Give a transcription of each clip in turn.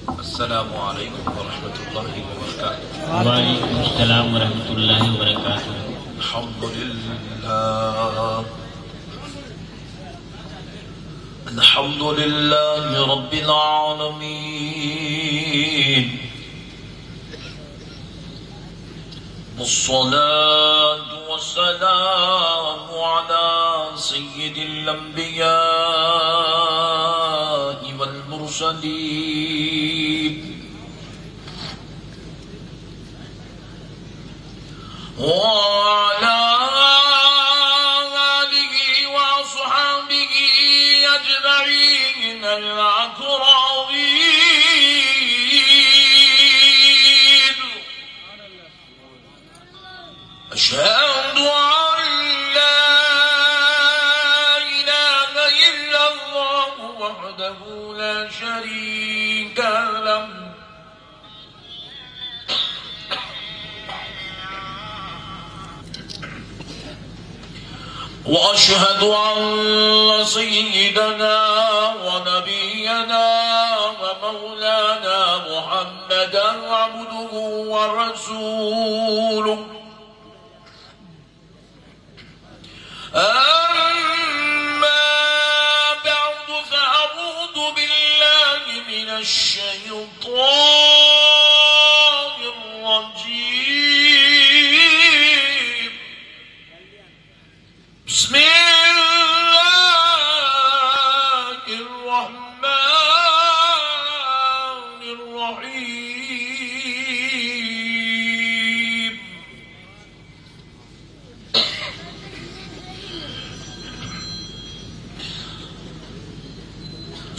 السلام علیکم ورحمۃ اللہ وبرکاتہ۔ وعلیکم السلام ورحمۃ اللہ وبرکاتہ۔ الحمد للہ رب العالمین، والصلاة والسلام على سید الانبیاء والمرسلین وعلى آلہ وأصحابہ أجمعین الأكرمین۔ أشهد أن لا إله إلا الله وحده لا شريك له، وأشهد أن سيدنا ونبينا ومولانا محمدا عبده ورسوله، أما بعد فأعوذ بالله من الشيطان الرجيم، بسم الله الرحمن الرحيم۔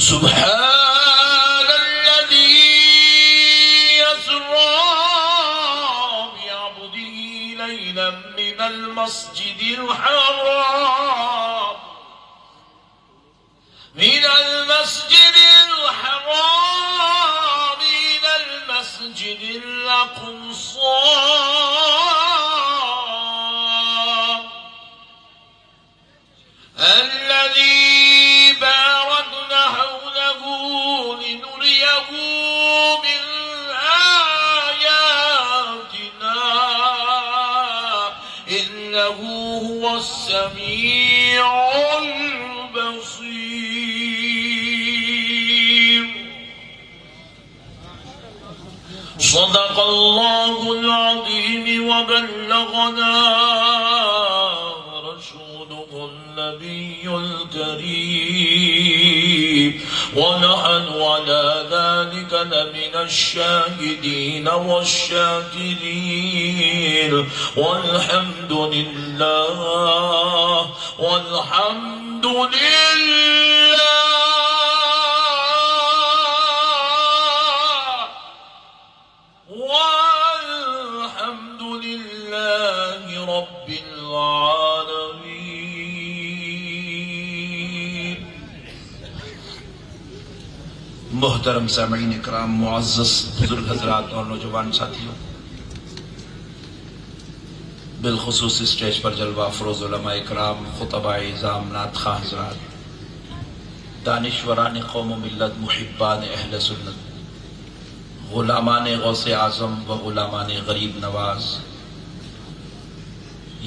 سبحان الذي يسرى بعبده ليلا من المسجد الحرام إلى المسجد الأقصى الذي باركنا حوله لنريه من آياتنا إنه هو السميع البصير۔ صدق الله العظيم وبلغنا رسوله النبي الكريم، ونحن على ذلك لمن الشاهدين والشاكرين، والحمد لله والحمد لله والحمد لله رب العالمين۔ محترم سامعین اکرام، معزز بزرگ حضرات اور نوجوان ساتھیوں، بالخصوص اسٹیج پر جلوہ افروز علماء اکرام، خطباء اعظام، نعت خواں حضرات، دانشوران قوم و ملت، محبان اہل سنت، غلامان غوث اعظم و غلامان غریب نواز،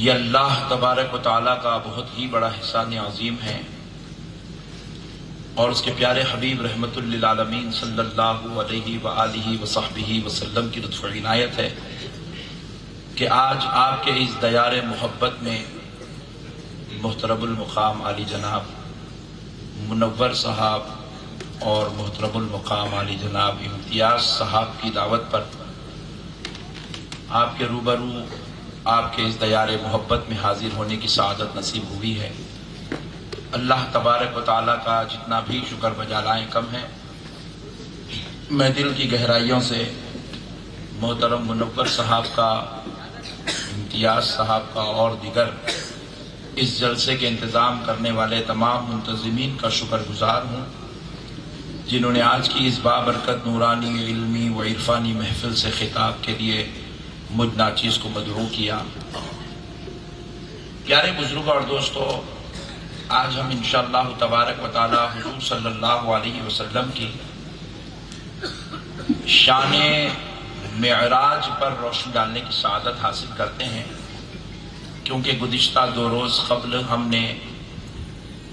یہ اللہ تبارک و تعالیٰ کا بہت ہی بڑا احسان عظیم ہے، اور اس کے پیارے حبیب رحمت للعالمین صلی اللہ علیہ وآلہ وصحبہ وسلم کی لطف و عنایت ہے کہ آج آپ کے اس دیار محبت میں محترم المقام عالی جناب منور صاحب اور محترم المقام عالی جناب امتیاز صاحب کی دعوت پر آپ کے روبرو آپ کے اس دیار محبت میں حاضر ہونے کی سعادت نصیب ہوئی ہے۔ اللہ تبارک و تعالیٰ کا جتنا بھی شکر بجا لائیں کم ہے۔ میں دل کی گہرائیوں سے محترم منور صاحب کا، امتیاز صاحب کا اور دیگر اس جلسے کے انتظام کرنے والے تمام منتظمین کا شکر گزار ہوں، جنہوں نے آج کی اس بابرکت نورانی علمی و عرفانی محفل سے خطاب کے لیے مجھ ناچیز کو مدعو کیا۔ پیارے بزرگوں اور دوستو، آج ہم انشاءاللہ تبارک و تعالی حضور صلی اللہ علیہ وسلم کی شان معراج پر روشنی ڈالنے کی سعادت حاصل کرتے ہیں، کیونکہ گزشتہ 2 روز قبل ہم نے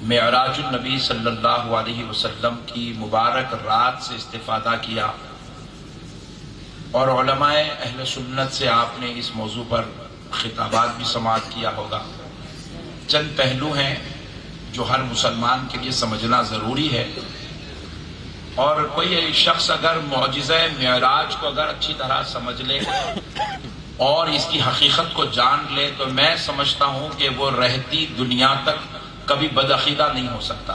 معراج النبی صلی اللہ علیہ وسلم کی مبارک رات سے استفادہ کیا، اور علماء اہل سنت سے آپ نے اس موضوع پر خطابات بھی سماعت کیا ہوگا۔ چند پہلو ہیں جو ہر مسلمان کے لیے سمجھنا ضروری ہے، اور کوئی شخص اگر معجزہ معراج کو اگر اچھی طرح سمجھ لے اور اس کی حقیقت کو جان لے تو میں سمجھتا ہوں کہ وہ رہتی دنیا تک کبھی بدعقیدہ نہیں ہو سکتا،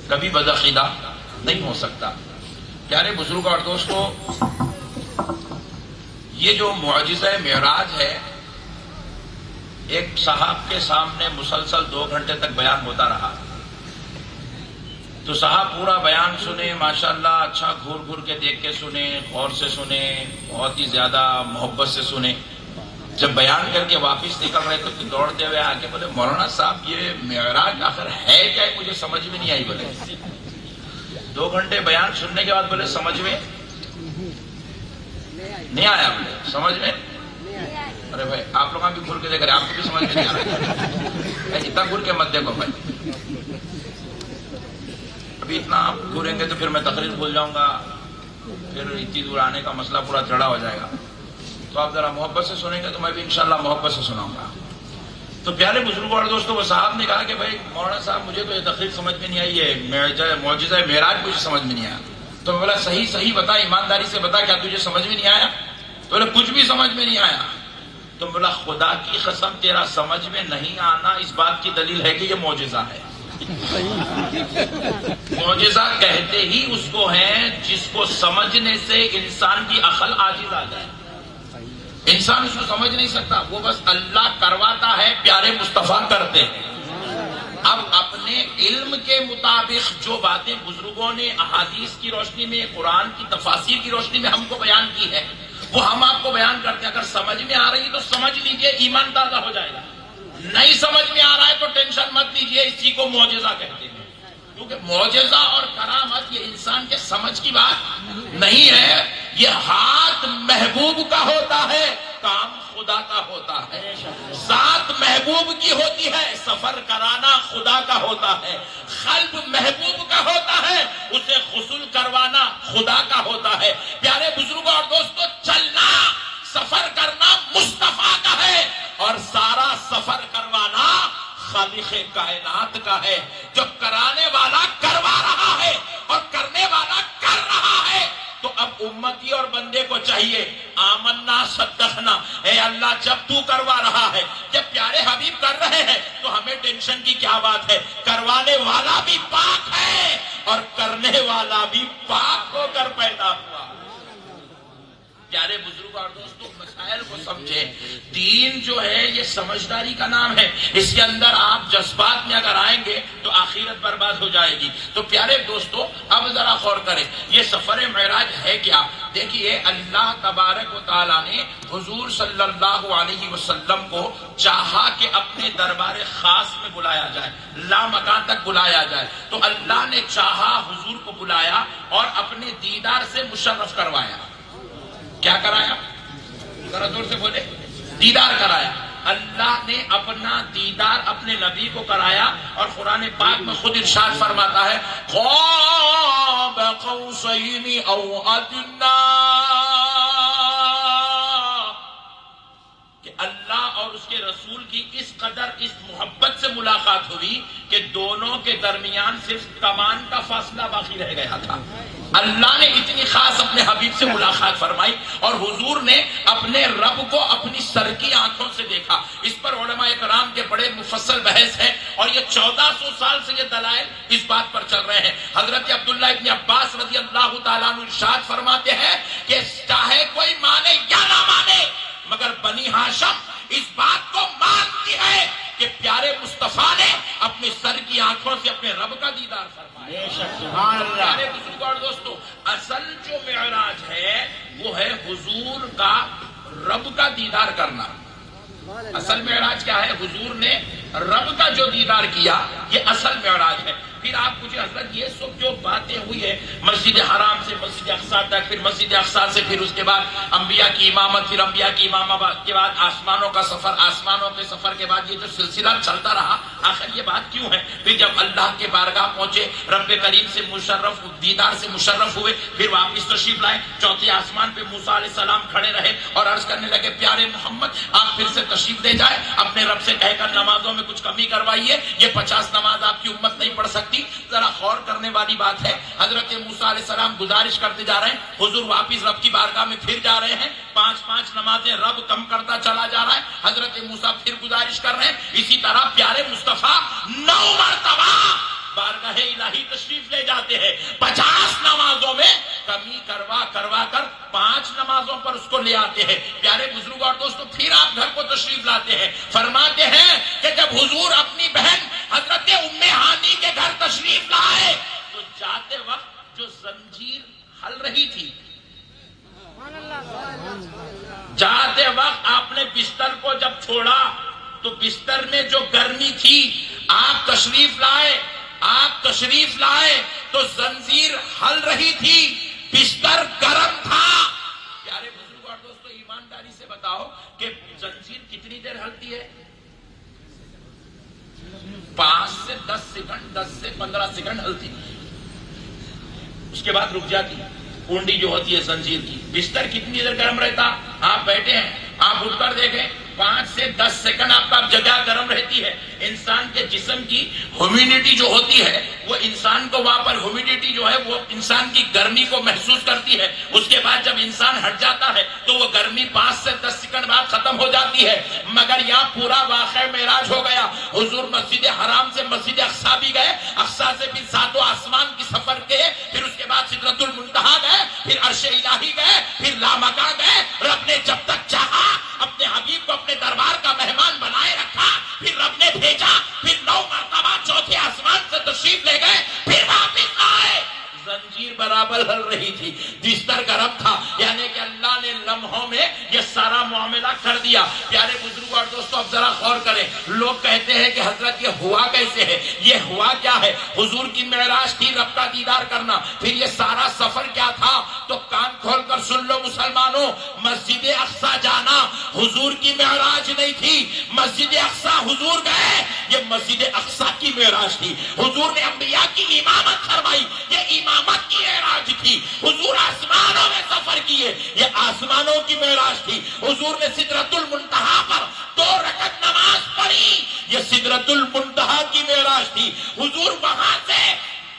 کبھی بدعقیدہ نہیں ہو سکتا۔ پیارے بزرگ اور دوستو، یہ جو معجزہ معراج ہے، ایک صاحب کے سامنے مسلسل 2 گھنٹے تک بیان ہوتا رہا، تو صاحب پورا بیان سنے، ماشاءاللہ اچھا گھور گھور کے دیکھ کے سنے، غور سے سنے، بہت ہی زیادہ محبت سے سنے۔ جب بیان کر کے واپس نکل رہے تھے تو دوڑتے ہوئے آ کے بولے مولانا صاحب یہ معراج آخر ہے کیا، مجھے سمجھ میں نہیں آئی۔ بولے 2 گھنٹے بیان سننے کے بعد بولے سمجھ میں نہیں آیا، بولے سمجھ میں، ارے بھائی آپ لوگ بھی گھور کے دیکھ رہے، آپ کو بھی سمجھ میں نہیں آ رہا، اتنا گھور کے مت دیکھو بھائی، ابھی اتنا آپ گھوریں گے تو پھر میں تقریر بھول جاؤں گا، پھر اتنی دور آنے کا مسئلہ پورا چڑھا ہو جائے گا، تو آپ ذرا محبت سے سنیں گے تو میں بھی انشاءاللہ محبت سے سناؤں گا۔ تو پیارے بزرگوں اور دوستوں، وہ صاحب نے کہا کہ بھائی مولانا صاحب مجھے تو یہ تقریر سمجھ میں نہیں آئی ہے، معجزہ معراج مجھے سمجھ میں نہیں آیا۔ تو میں بولا صحیح بتا، ایمانداری سے بتا، کیا تجھے سمجھ میں نہیں آیا؟ تو بولا کچھ بھی سمجھ میں نہیں آیا۔ تو بولا خدا کی قسم تیرا سمجھ میں نہیں آنا اس بات کی دلیل ہے کہ یہ معجزہ ہے۔ معجزہ کہتے ہی اس کو ہیں جس کو سمجھنے سے انسان کی عقل عاجز آ جائے، انسان اس کو سمجھ نہیں سکتا، وہ بس اللہ کرواتا ہے، پیارے مصطفیٰ کرتے ہیں۔ اب اپنے علم کے مطابق جو باتیں بزرگوں نے احادیث کی روشنی میں، قرآن کی تفاسیر کی روشنی میں ہم کو بیان کی ہے، وہ ہم آپ کو بیان کرتے ہیں۔ اگر سمجھ میں آ رہی ہے تو سمجھ لیجئے، ایمان تازہ ہو جائے گا۔ نہیں سمجھ میں آ رہا ہے تو ٹینشن مت لیجئے، اسی کو معجزہ کہتے ہیں، کیونکہ معجزہ اور کرامت یہ انسان کے سمجھ کی بات نہیں ہے، یہ ہاتھ محبوب کا ہوتا ہے، کام خدا کا ہوتا ہے، ذات محبوب کی ہوتی ہے، سفر کرانا خدا کا ہوتا ہے، قلب محبوب کا ہوتا ہے، اسے غسل کروانا خدا کا ہوتا ہے۔ پیارے بزرگوں اور دوستوں، چلنا سفر کرنا مصطفیٰ کا ہے، اور سارا سفر کروانا خالق کائنات کا ہے، جو کرانے والا کروا رہا ہے اور کرنے والا کر رہا ہے۔ تو اب امتی اور بندے کو چاہیے آمنا صدقنا، اے اللہ جب تو کروا رہا ہے، جب پیارے حبیب کر رہے ہیں تو ہمیں ٹینشن کی کیا بات ہے، کروانے والا بھی پاک ہے اور کرنے والا بھی پاک ہو کر پیدا ہوا۔ پیارے بزرگ اور دوستوں، مسائل کو سمجھے، دین جو ہے یہ سمجھداری کا نام ہے، اس کے اندر آپ جذبات میں اگر آئیں گے تو آخرت برباد ہو جائے گی۔ تو پیارے دوستوں، اب ذرا غور کریں، یہ سفر معراج ہے کیا؟ دیکھیے، اللہ تبارک و تعالیٰ نے حضور صلی اللہ علیہ وسلم کو چاہا کہ اپنے دربار خاص میں بلایا جائے، لامکان تک بلایا جائے، تو اللہ نے چاہا، حضور کو بلایا اور اپنے دیدار سے مشرف کروایا۔ کیا کرایا؟ ذرا زور سے بولے، دیدار کرایا۔ اللہ نے اپنا دیدار اپنے نبی کو کرایا، اور قرآن پاک میں خود ارشاد فرماتا ہے قاب قوسین او ادنی، کہ اللہ اور اس کے رسول کی اس قدر اس محبت سے ملاقات ہوئی کہ دونوں کے درمیان صرف کمان کا فاصلہ باقی رہ گیا تھا۔ اللہ نے اتنی خاص اپنے حبیب سے ملاقات فرمائی، اور حضور نے اپنے رب کو اپنی سر کی آنکھوں سے دیکھا۔ اس پر علماء کرام کے بڑے مفصل بحث ہے، اور یہ 1400 سال سے یہ دلائل اس بات پر چل رہے ہیں۔ حضرت عبداللہ ابن عباس رضی اللہ تعالیٰ عنہ ارشاد فرماتے ہیں کہ چاہے کوئی مانے یا نہ مانے، مگر بنی ہاشم اس بات کو مانتی ہے کہ پیارے مصطفیٰ نے اپنے سر کی آنکھوں سے اپنے رب کا دیدار فرمایا۔ سبحان اللہ۔ پیارے بزرگوں اور دوستوں، اصل جو معراج ہے وہ ہے حضور کا رب کا دیدار کرنا۔ اصل معراج کیا ہے؟ حضور نے رب کا جو دیدار کیا، یہ اصل معراج ہے۔ پھر آپ پوچھیں حضرت یہ سب جو باتیں ہوئی ہے مسجد حرام سے مسجد اقصی تک، پھر مسجد اقصی سے پھر اس کے بعد انبیاء کی امامت، پھر انبیاء کی امامت کے بعد آسمانوں کا سفر، آسمانوں کے سفر کے بعد یہ جو سلسلہ چلتا رہا، آخر یہ بات کیوں ہے؟ پھر جب اللہ کے بارگاہ پہنچے، رب کریم سے مشرف دیدار سے مشرف ہوئے، پھر واپس تشریف لائے، چوتھے آسمان پہ موسیٰ علیہ السلام کھڑے رہے اور عرض کرنے لگے پیارے محمد آپ پھر سے تشریف لے جائے، اپنے رب سے کہہ کر نمازوں میں کچھ کمی کروائیے، یہ 50 نماز آپ کی امت نہیں پڑھ سکتی۔ ذرا غور کرنے والی بات ہے، حضرت موسیٰ علیہ السلام گزارش کرتے جا رہے ہیں، حضور واپس رب کی بارگاہ میں پھر جا رہے ہیں، 5 نمازیں رب کم کرتا چلا جا رہا ہے، حضرت موسیٰ پھر گزارش کر رہے ہیں، اسی طرح پیارے مصطفیٰ 9 مرتبہ بارگاہ الہی تشریف لے جاتے ہیں، 50 نمازوں میں کمی کروا کر 5 نمازوں پر اس کو لے آتے ہیں۔ پیارے بزرگ اور دوستو، پھر آپ گھر کو تشریف لاتے ہیں، فرماتے ہیں کہ جب حضور اپنی بہن حضرت ام ہانی کے گھر تشریف لائے تو جاتے وقت جو زنجیر ہل رہی تھی، جاتے وقت آپ نے بستر کو جب چھوڑا تو بستر میں جو گرمی تھی، آپ تشریف لائے تو زنجیر ہل رہی تھی، بستر گرم تھا۔ پیارے بزرگ اور دوستو، ایمانداری سے بتاؤ کہ زنجیر کتنی دیر ہلتی ہے؟ 5 سے 10 سیکنڈ، 10 سے 15 سیکنڈ ہلتی، اس کے بعد رک جاتی۔ کنڈی جو ہوتی ہے زنجیر کی، بستر کتنی دیر گرم رہتا؟ آپ بیٹھے ہیں، آپ اٹھ کر دیکھیں 5 سے 10 سیکنڈ آپ کا جگہ گرم رہتی ہے۔ انسان کے جسم کی ہیومیڈیٹی جو ہوتی ہے وہ انسان کو وہاں پر ہیومیڈیٹی جو ہے وہ انسان کی گرمی کو محسوس کرتی ہے، اس کے بعد جب انسان ہٹ جاتا ہے تو وہ گرمی 5 سے 10 سیکنڈ بعد ختم ہو جاتی ہے۔ مگر یہاں پورا واقعہ معراج ہو گیا، حضور مسجد حرام سے مسجد اقصی بھی گئے، اقصی سے پھر 7 آسمان کی سفر کیے، پھر اس کے بعد سدرۃ المنتہا گئے، پھر عرش الہی گئے، پھر لامکان گئے۔ رب نے جب تک چاہا اپنے حبیب کو اپنے دربار کا مہمان بنائے رکھا، پھر رب نے بھیجا، پھر 9 مرتبہ چوتھے آسمان سے تشریف لے گئے، پھر واپس آئے۔ زنجیر برابر ہل رہی تھی، بستر گرم تھا، یعنی کہ اللہ نے لمحوں میں یہ سارا معاملہ کر دیا۔ پیارے بزرگوں اور دوستوں، اب ذرا غور کریں، لوگ کہتے ہیں کہ حضرت یہ ہوا کیسے ہے؟ یہ ہوا کیا ہے؟ حضور کی معراج تھی رب کا دیدار کرنا، پھر یہ سارا سفر کیا تھا؟ تو کان کھول کر سن لو مسلمانوں، مسجد اقصی جانا حضور کی معراج نہیں تھی، مسجد اقصی حضور گئے، یہ مسجد اقصی کی معراج تھی۔ حضور نے انبیاء کی امامت فرمائی، یہ امامت کی معراج تھی۔ حضور آسمانوں میں سفر کیے، یہ آسمانوں کی معراج تھی۔ حضور نے سدرۃ المنتہا پر 2 رکعت نماز پڑھی، یہ سدرۃ المنتہا کی معراج تھی۔ حضور وہاں سے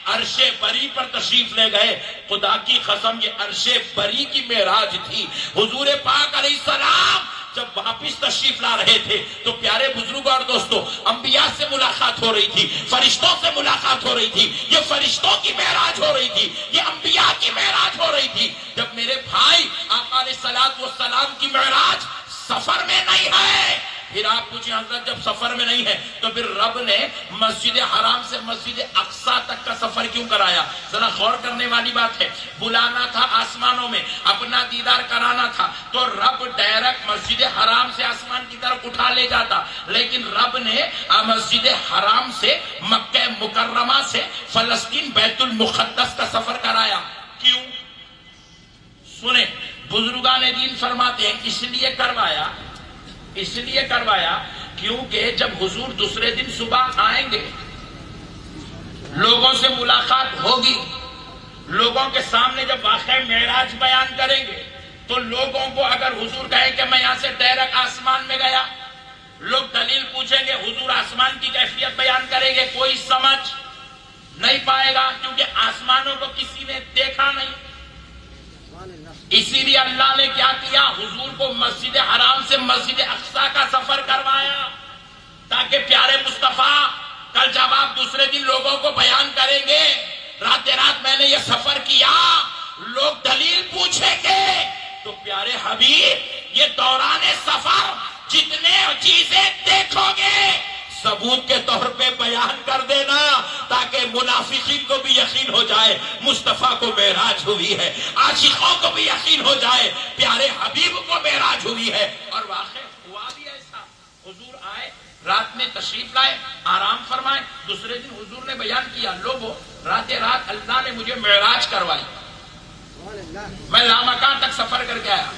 عرش بری پر تشریف لے گئے، خدا کی قسم یہ عرش بری کی معراج تھی۔ حضور پاک علیہ السلام جب واپس تشریف لا رہے تھے تو پیارے بزرگوں اور دوستوں، انبیاء سے ملاقات ہو رہی تھی، فرشتوں سے ملاقات ہو رہی تھی، یہ فرشتوں کی معراج ہو رہی تھی، یہ انبیاء کی معراج ہو رہی تھی۔ جب میرے بھائی آقا علیہ الصلوۃ والسلام کی معراج سفر میں نہیں ہے، پھر آپ پوچھیں حضرت جب سفر میں نہیں ہے تو پھر رب نے مسجد حرام سے مسجد اقصی تک کا سفر کیوں کرایا؟ ذرا غور کرنے والی بات ہے۔ بلانا تھا آسمانوں میں، اپنا دیدار کرانا تھا تو رب ڈائریکٹ مسجد حرام سے آسمان کی طرف اٹھا لے جاتا، لیکن رب نے مسجد حرام سے مکہ مکرمہ سے فلسطین بیت المقدس کا سفر کرایا۔ کیوں؟ سنیں، بزرگان دین فرماتے ہیں اس لیے کروایا کیونکہ جب حضور دوسرے دن صبح آئیں گے، لوگوں سے ملاقات ہوگی، لوگوں کے سامنے جب واقعہ معراج بیان کریں گے تو لوگوں کو اگر حضور کہیں کہ میں یہاں سے ڈائریکٹ آسمان میں گیا، لوگ دلیل پوچھیں گے، حضور آسمان کی کیفیت بیان کریں گے، کوئی سمجھ نہیں پائے گا کیونکہ آسمانوں کو کسی نے دیکھا نہیں۔ اسی لیے اللہ نے کیا کیا؟ حضور کو مسجد حرام سے مسجد اقصی کا سفر کروایا تاکہ پیارے مصطفیٰ کل جب آپ دوسرے دن لوگوں کو بیان کریں گے رات میں نے یہ سفر کیا، لوگ دلیل پوچھیں گے تو پیارے حبیب یہ دوران سفر جتنے چیزیں دیکھو گے ثبوت کے طور پہ بیان کر دینا تاکہ منافقین کو بھی یقین ہو جائے مصطفیٰ کو معراج ہوئی ہے، عاشقوں کو بھی یقین ہو جائے پیارے حبیب کو معراج ہوئی ہے۔ اور واقع ہوا بھی ایسا، حضور آئے، رات میں تشریف لائے، آرام فرمائے. دوسرے دن حضور نے بیان کیا، لوگوں رات اللہ نے مجھے معراج کروائی، میں لامکان تک سفر کر کے آیا.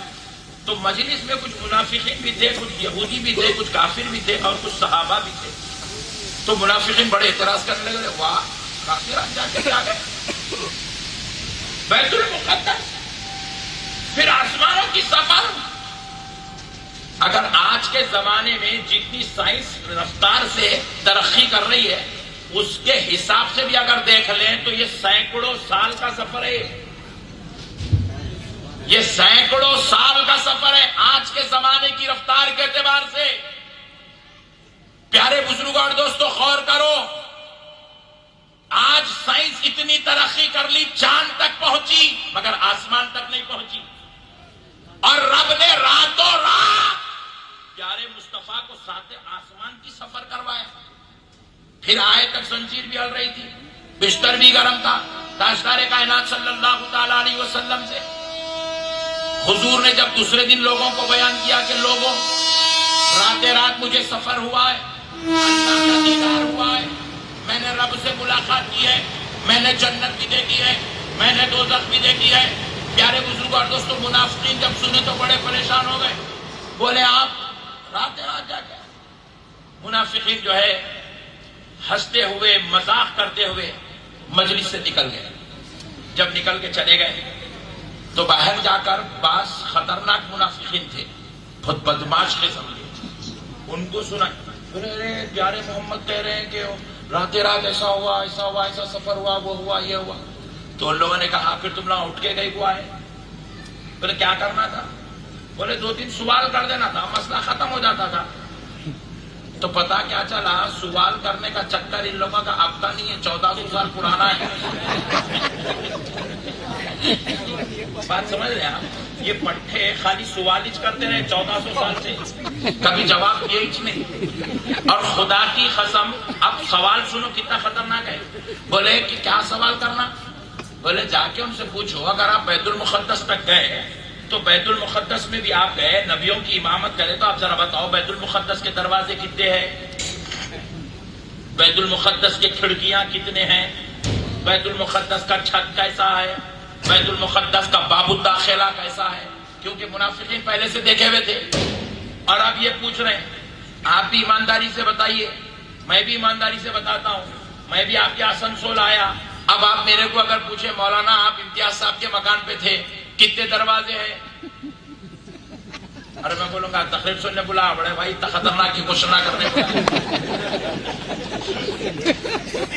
تو مجلس میں کچھ منافقین بھی تھے، کچھ یہودی بھی تھے، کچھ کافر بھی تھے اور کچھ صحابہ بھی تھے. تو منافقین بڑے اعتراض کرنے لگے، واہ کافران جا کے کیا گئے بیت المقدس، پھر آسمانوں کی سفر. اگر آج کے زمانے میں جتنی سائنس رفتار سے ترقی کر رہی ہے اس کے حساب سے بھی اگر دیکھ لیں تو یہ سینکڑوں سال کا سفر ہے. یہ سینکڑوں سال کا سفر ہے آج کے زمانے کی رفتار کے اعتبار سے. پیارے بزرگوں اور دوستو غور کرو، آج سائنس اتنی ترقی کر لی، چاند تک پہنچی مگر آسمان تک نہیں پہنچی. اور رب نے راتوں رات پیارے مصطفیٰ کو ساتھ آسمان کی سفر کروایا. پھر آئے تک زنجیر بھی ہل رہی تھی، بستر بھی گرم تھا. تاجدار کائنات صلی اللہ تعالی علیہ وسلم سے حضور نے جب دوسرے دن لوگوں کو بیان کیا کہ لوگوں رات مجھے سفر ہوا ہے، اللہ کا دیدار ہوا ہے، میں نے رب سے ملاقات کی ہے، میں نے جنت بھی دیکھی ہے، میں نے دوزخ بھی دیکھی ہے. پیارے بزرگوں اور دوستوں منافقین جب سنے تو بڑے پریشان ہو گئے، بولے آپ رات جا کے. منافقین جو ہے ہنستے ہوئے مذاق کرتے ہوئے مجلس سے نکل گئے. جب نکل کے چلے گئے تو باہر جا کر بعض خطرناک منافقین تھے، بہت بدماش قسم کے، ان کو سنا ارے پیارے محمد کہہ رہے ہیں کہ رات ایسا ہوا ایسا سفر ہوا، وہ ہوا یہ ہوا. تو ان لوگوں نے کہا پھر تم لوگ اٹھ کے گئے کو آئے؟ بولے کیا کرنا تھا؟ بولے 2-3 سوال کر دینا تھا، مسئلہ ختم ہو جاتا تھا. تو پتا کیا چلا، سوال کرنے کا چکر ان لوگوں کا اب کا نہیں ہے، 1400 سال پرانا ہے. بات سمجھ رہے ہیں آپ؟ یہ پٹھے خالی سوال ہی کرتے رہے 1400 سال سے، کبھی جواب دیے ہی نہیں. اور خدا کی قسم اب سوال سنو کتنا خطرناک ہے. بولے کہ کیا سوال کرنا؟ بولے جا کے ان سے پوچھو اگر آپ بیت المقدس تک گئے تو بیت المقدس میں بھی آپ گئے، نبیوں کی امامت کرے تو آپ ذرا بتاؤ بیت المقدس کے دروازے کتنے ہیں، بیت المقدس کے کھڑکیاں کتنے ہیں، بیت المقدس کا چھت کیسا ہے، بیت المقدس کا باب الداخلہ کیسا ہے. کیونکہ منافقین پہلے سے دیکھے ہوئے تھے. اور اب یہ پوچھ رہے ہیں، آپ بھی ایمانداری سے بتائیے، میں بھی ایمانداری سے بتاتا ہوں، میں بھی آپ کے آسنسول آیا. اب آپ میرے کو اگر پوچھے مولانا آپ امتیاز صاحب کے مکان پہ تھے، کتنے دروازے ہیں؟ ارے میں بولوں گا تقریب سننے بلا، بڑے بھائی خطرناک کی کوشش نہ کرنے بلا.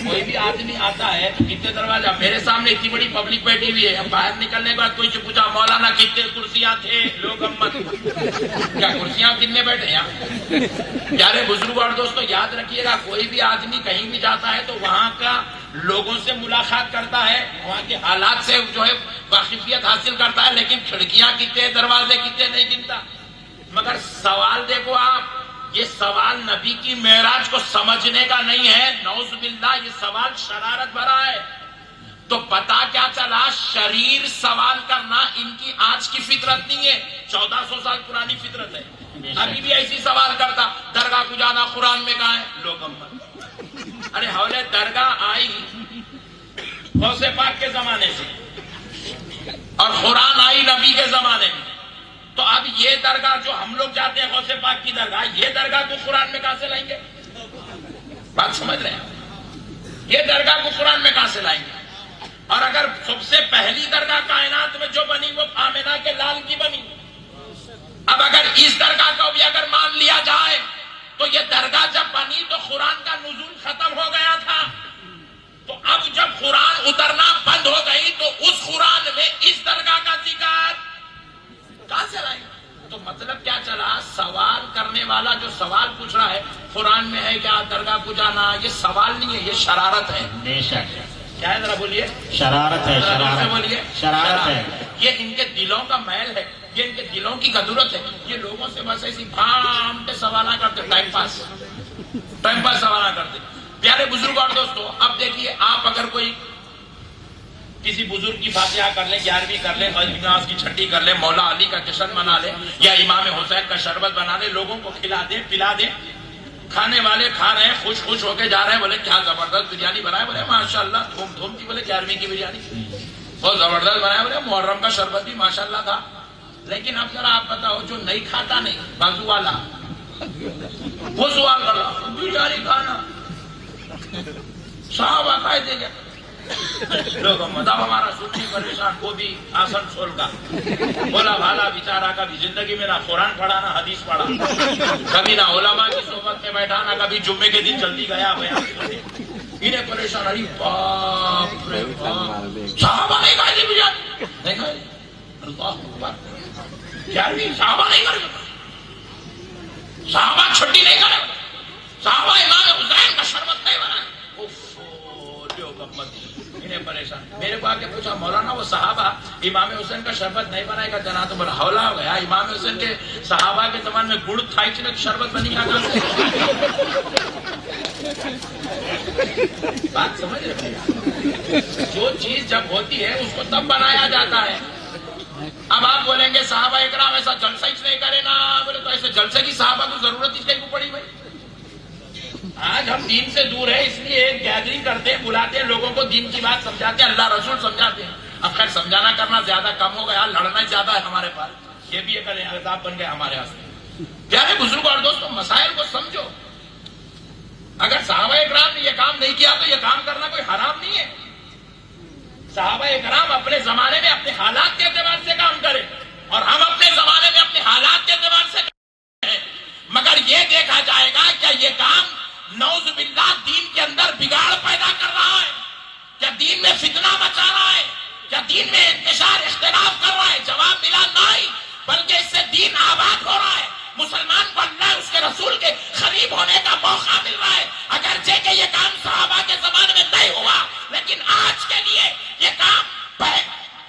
کوئی بھی آدمی آتا ہے تو کتنے دروازے، میرے سامنے اتنی بڑی پبلک بیٹھی ہوئی ہے، باہر نکلنے کے بعد کوئی سے پوچھا مولانا کتنے کرسیاں تھے، لوگ امت کیا کرسیاں کتنے بیٹھے ہیں. پیارے بزرگوں اور دوستوں یاد رکھیے گا، کوئی بھی آدمی کہیں بھی جاتا ہے تو وہاں کا لوگوں سے ملاقات کرتا ہے، وہاں کے حالات سے جو ہے واقفیت حاصل کرتا ہے، لیکن کھڑکیاں کتنے دروازے کتنے نہیں گنتا. مگر سوال دیکھو آپ، یہ سوال نبی کی معراج کو سمجھنے کا نہیں ہے، نعوذ باللہ یہ سوال شرارت بھرا ہے. تو پتا کیا چلا، شریر سوال کرنا ان کی آج کی فطرت نہیں ہے، 1400 سال پرانی فطرت ہے. ابھی بھی ایسی سوال کرتا، درگاہ کو جانا قرآن میں کہاں ہے، لوگ ارے حولے درگاہ آئی غوث پاک کے زمانے سے اور قرآن آئی نبی کے زمانے میں. تو اب یہ درگاہ جو ہم لوگ جاتے ہیں غوث پاک کی درگاہ، یہ درگاہ کو قرآن میں کہاں سے لائیں گے؟ بات سمجھ رہے ہیں؟ یہ درگاہ کو قرآن میں کہاں سے لائیں گے؟ اور اگر سب سے پہلی درگاہ کائنات میں جو بنی وہ آمنہ کے لال کی بنی. اب اگر اس درگاہ کو بھی اگر مان لیا جائے تو یہ درگاہ جب بنی تو قرآن کا نزول ختم ہو گیا تھا. تو اب جب قرآن اترنا بند ہو گئی تو اس قرآن میں اس درگاہ کا ذکر کہاں سے لائیں؟ تو مطلب کیا چلا، سوال کرنے والا جو سوال پوچھ رہا ہے قرآن میں ہے کیا درگاہ کو جانا، یہ سوال نہیں ہے، یہ شرارت ہے. بے شک کیا ہے ذرا بولیے؟ شرارت ہے، بولیے شرارت ہے. یہ ان کے دلوں کا میل ہے، یہ ان کے دلوں کی قدرت ہے. یہ لوگوں سے بس ایسی بھام کے سوال کرتے، ٹائم پاس سوال کرتے. پیارے بزرگ اور دوستو اب دیکھیے، آپ اگر کوئی کسی بزرگ کی فاتحہ کر لیں، 11ویں کر لیں، نماز کی چھٹی کر لیں، مولا علی کا جشن منا لیں یا امام حسین کا شربت بنا لیں، لوگوں کو کھلا دیں پلا دیں، کھانے والے کھا رہے ہیں، خوش خوش ہو کے جا رہے ہیں، بولے کیا زبردست بریانی بنائے، بولے ماشاءاللہ دھوم دھوم کی، بولے 11ویں کی بریانی بہت زبردست بنایا، بولے محرم کا شربت بھی ماشاءاللہ تھا. لیکن اب ذرا آپ بتاؤ جو نہیں کھاتا نہیں بازو والا وہ سوال کر رہا بریانی کھانا صحابہ کھائے تھے کیا؟ لوگ مداب ہمارا سنی پریشان، وہ بھی آسنسول کا، بولا بھالا بیچارہ کبھی زندگی میں نہ قرآن پڑھا نہ حدیث پڑھا، کبھی نہ علماء کی صحبت میں بیٹھا نہ کبھی جمعے کے دن جلدی گیا ہوا، انہیں پریشان. ارے باپ رے باپ، صحابہ نہیں کھائے تھے بریانی، نہیں کھائے. اللہ اکبر، 11ویں صحابہ نہیں کرے، صحابہ چھٹی نہیں کرے، صحابہ امام حسین کا شربت نہیں بنائے. انہیں پریشان. میرے کو آ کے پوچھا مولانا وہ صحابہ امام حسین کا شربت نہیں بنائے گا جنا، تو بڑا ہولا ہو گیا. امام حسین کے صحابہ کے زمان میں گڑ تھا ہی نہیں، شربت بنی کا کام سے. بات سمجھ رہے؟ جو چیز جب ہوتی ہے اس کو تب بنایا جاتا ہے. اب آپ بولیں گے صحابہ اکرام ایسا جلسہ ہی نہیں کرے نا، بولے تو ایسے جلسے کی صحابہ کو ضرورت اس کو پڑی بھائی. آج ہم دین سے دور ہیں، اس لیے ایک گیدرنگ کرتے ہیں، بلاتے ہیں لوگوں کو، دین کی بات سمجھاتے ہیں، اللہ رسول سمجھاتے ہیں. اب خیر سمجھانا کرنا زیادہ کم ہو گیا، لڑنا زیادہ ہے ہمارے پاس. یہ بھی ایک عذاب بن گیا ہمارے ہاتھ. پیارے بزرگوں اور دوستوں، مسائل کو سمجھو. اگر صحابہ اکرام نے یہ کام نہیں کیا تو یہ کام کرنا کوئی حرام نہیں ہے. صحابہ اکرام اپنے زمانے میں اپنے حالات کے اعتبار سے کام کرے اور ہم اپنے زمانے میں اپنے حالات کے اعتبار سے کام کریں، مگر یہ دیکھا جائے گا کیا یہ کام نعوذ باللہ دین کے اندر بگاڑ پیدا کر رہا ہے، کیا دین میں فتنہ مچا رہا ہے، کیا دین میں انتشار اختلاف کر رہا ہے؟ جواب ملا نہیں، بلکہ اس سے دین آباد ہو رہا ہے. مسلمان کو اللہ اس کے رسول کے قریب ہونے کا موقع مل رہا ہے. اگرچہ کہ یہ کام صحابہ کے زمانے میں نہیں ہوا، لیکن آج کے لیے یہ کام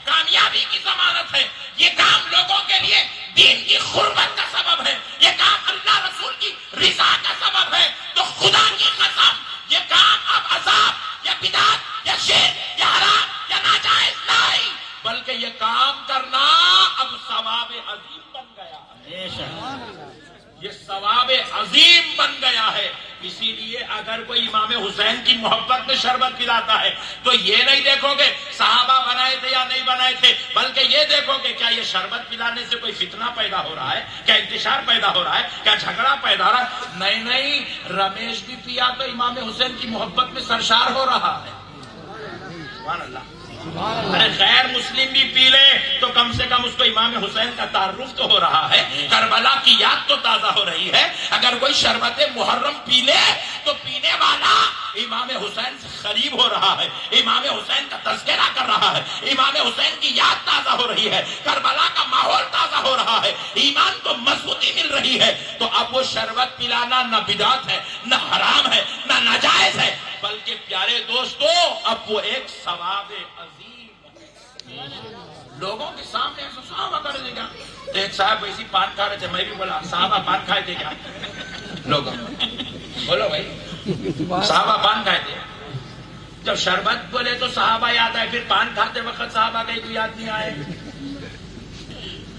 کامیابی کی ضمانت ہے. یہ کام لوگوں کے لیے دین کی قربت کا سبب ہے، یہ کام اللہ رسول کی رضا کا سبب ہے. تو خدا کی قسم یہ کام اب عذاب یا بدعت یا شرک یا حرام یا ناجائز نہیں، بلکہ یہ کام کرنا اب ثواب عظیم بن گیا ہے. یہ ثواب عظیم بن گیا ہے. اسی لیے اگر کوئی امام حسین کی محبت میں شربت پلاتا ہے تو یہ نہیں دیکھو گے صحابہ بنائے تھے یا نہیں بنائے تھے، بلکہ یہ دیکھو گے کیا یہ شربت پلانے سے کوئی فتنہ پیدا ہو رہا ہے، کیا انتشار پیدا ہو رہا ہے، کیا جھگڑا پیدا ہو رہا ہے. نہیں نہیں، رمیش بھی پیا تو امام حسین کی محبت میں سرشار ہو رہا ہے. سبحان اللہ. ارے غیر مسلم بھی پی لے تو کم سے کم اس کو امام حسین کا تعارف تو ہو رہا ہے، کربلا کی یاد تو تازہ ہو رہی ہے. اگر کوئی شربت محرم پی لے تو پینے والا امام حسین سے قریب ہو رہا ہے، امام حسین کا تذکرہ کر رہا ہے، امام حسین کی یاد تازہ ہو رہی ہے، کربلا کا ماحول تازہ ہو رہا ہے، ایمان کو مضبوطی مل رہی ہے. تو اب وہ شربت پلانا نہ بدعت ہے، نہ حرام ہے، نہ ناجائز ہے، بلکہ پیارے دوستو اب وہ ایک ثواب عظیم ہے. لوگوں کے سامنے ایسا صحابہ کر دے گا. ایک صاحب ویسی پان کھا رہے تھے، میں بھی بولا صحابہ پان کھائے تھے کیا؟ لوگ بولو بھائی صحابہ پان کھائے تھے. جب شربت بولے تو صحابہ یاد آئے، پھر پان کھاتے وقت صحابہ کہیں کو یاد نہیں آئے.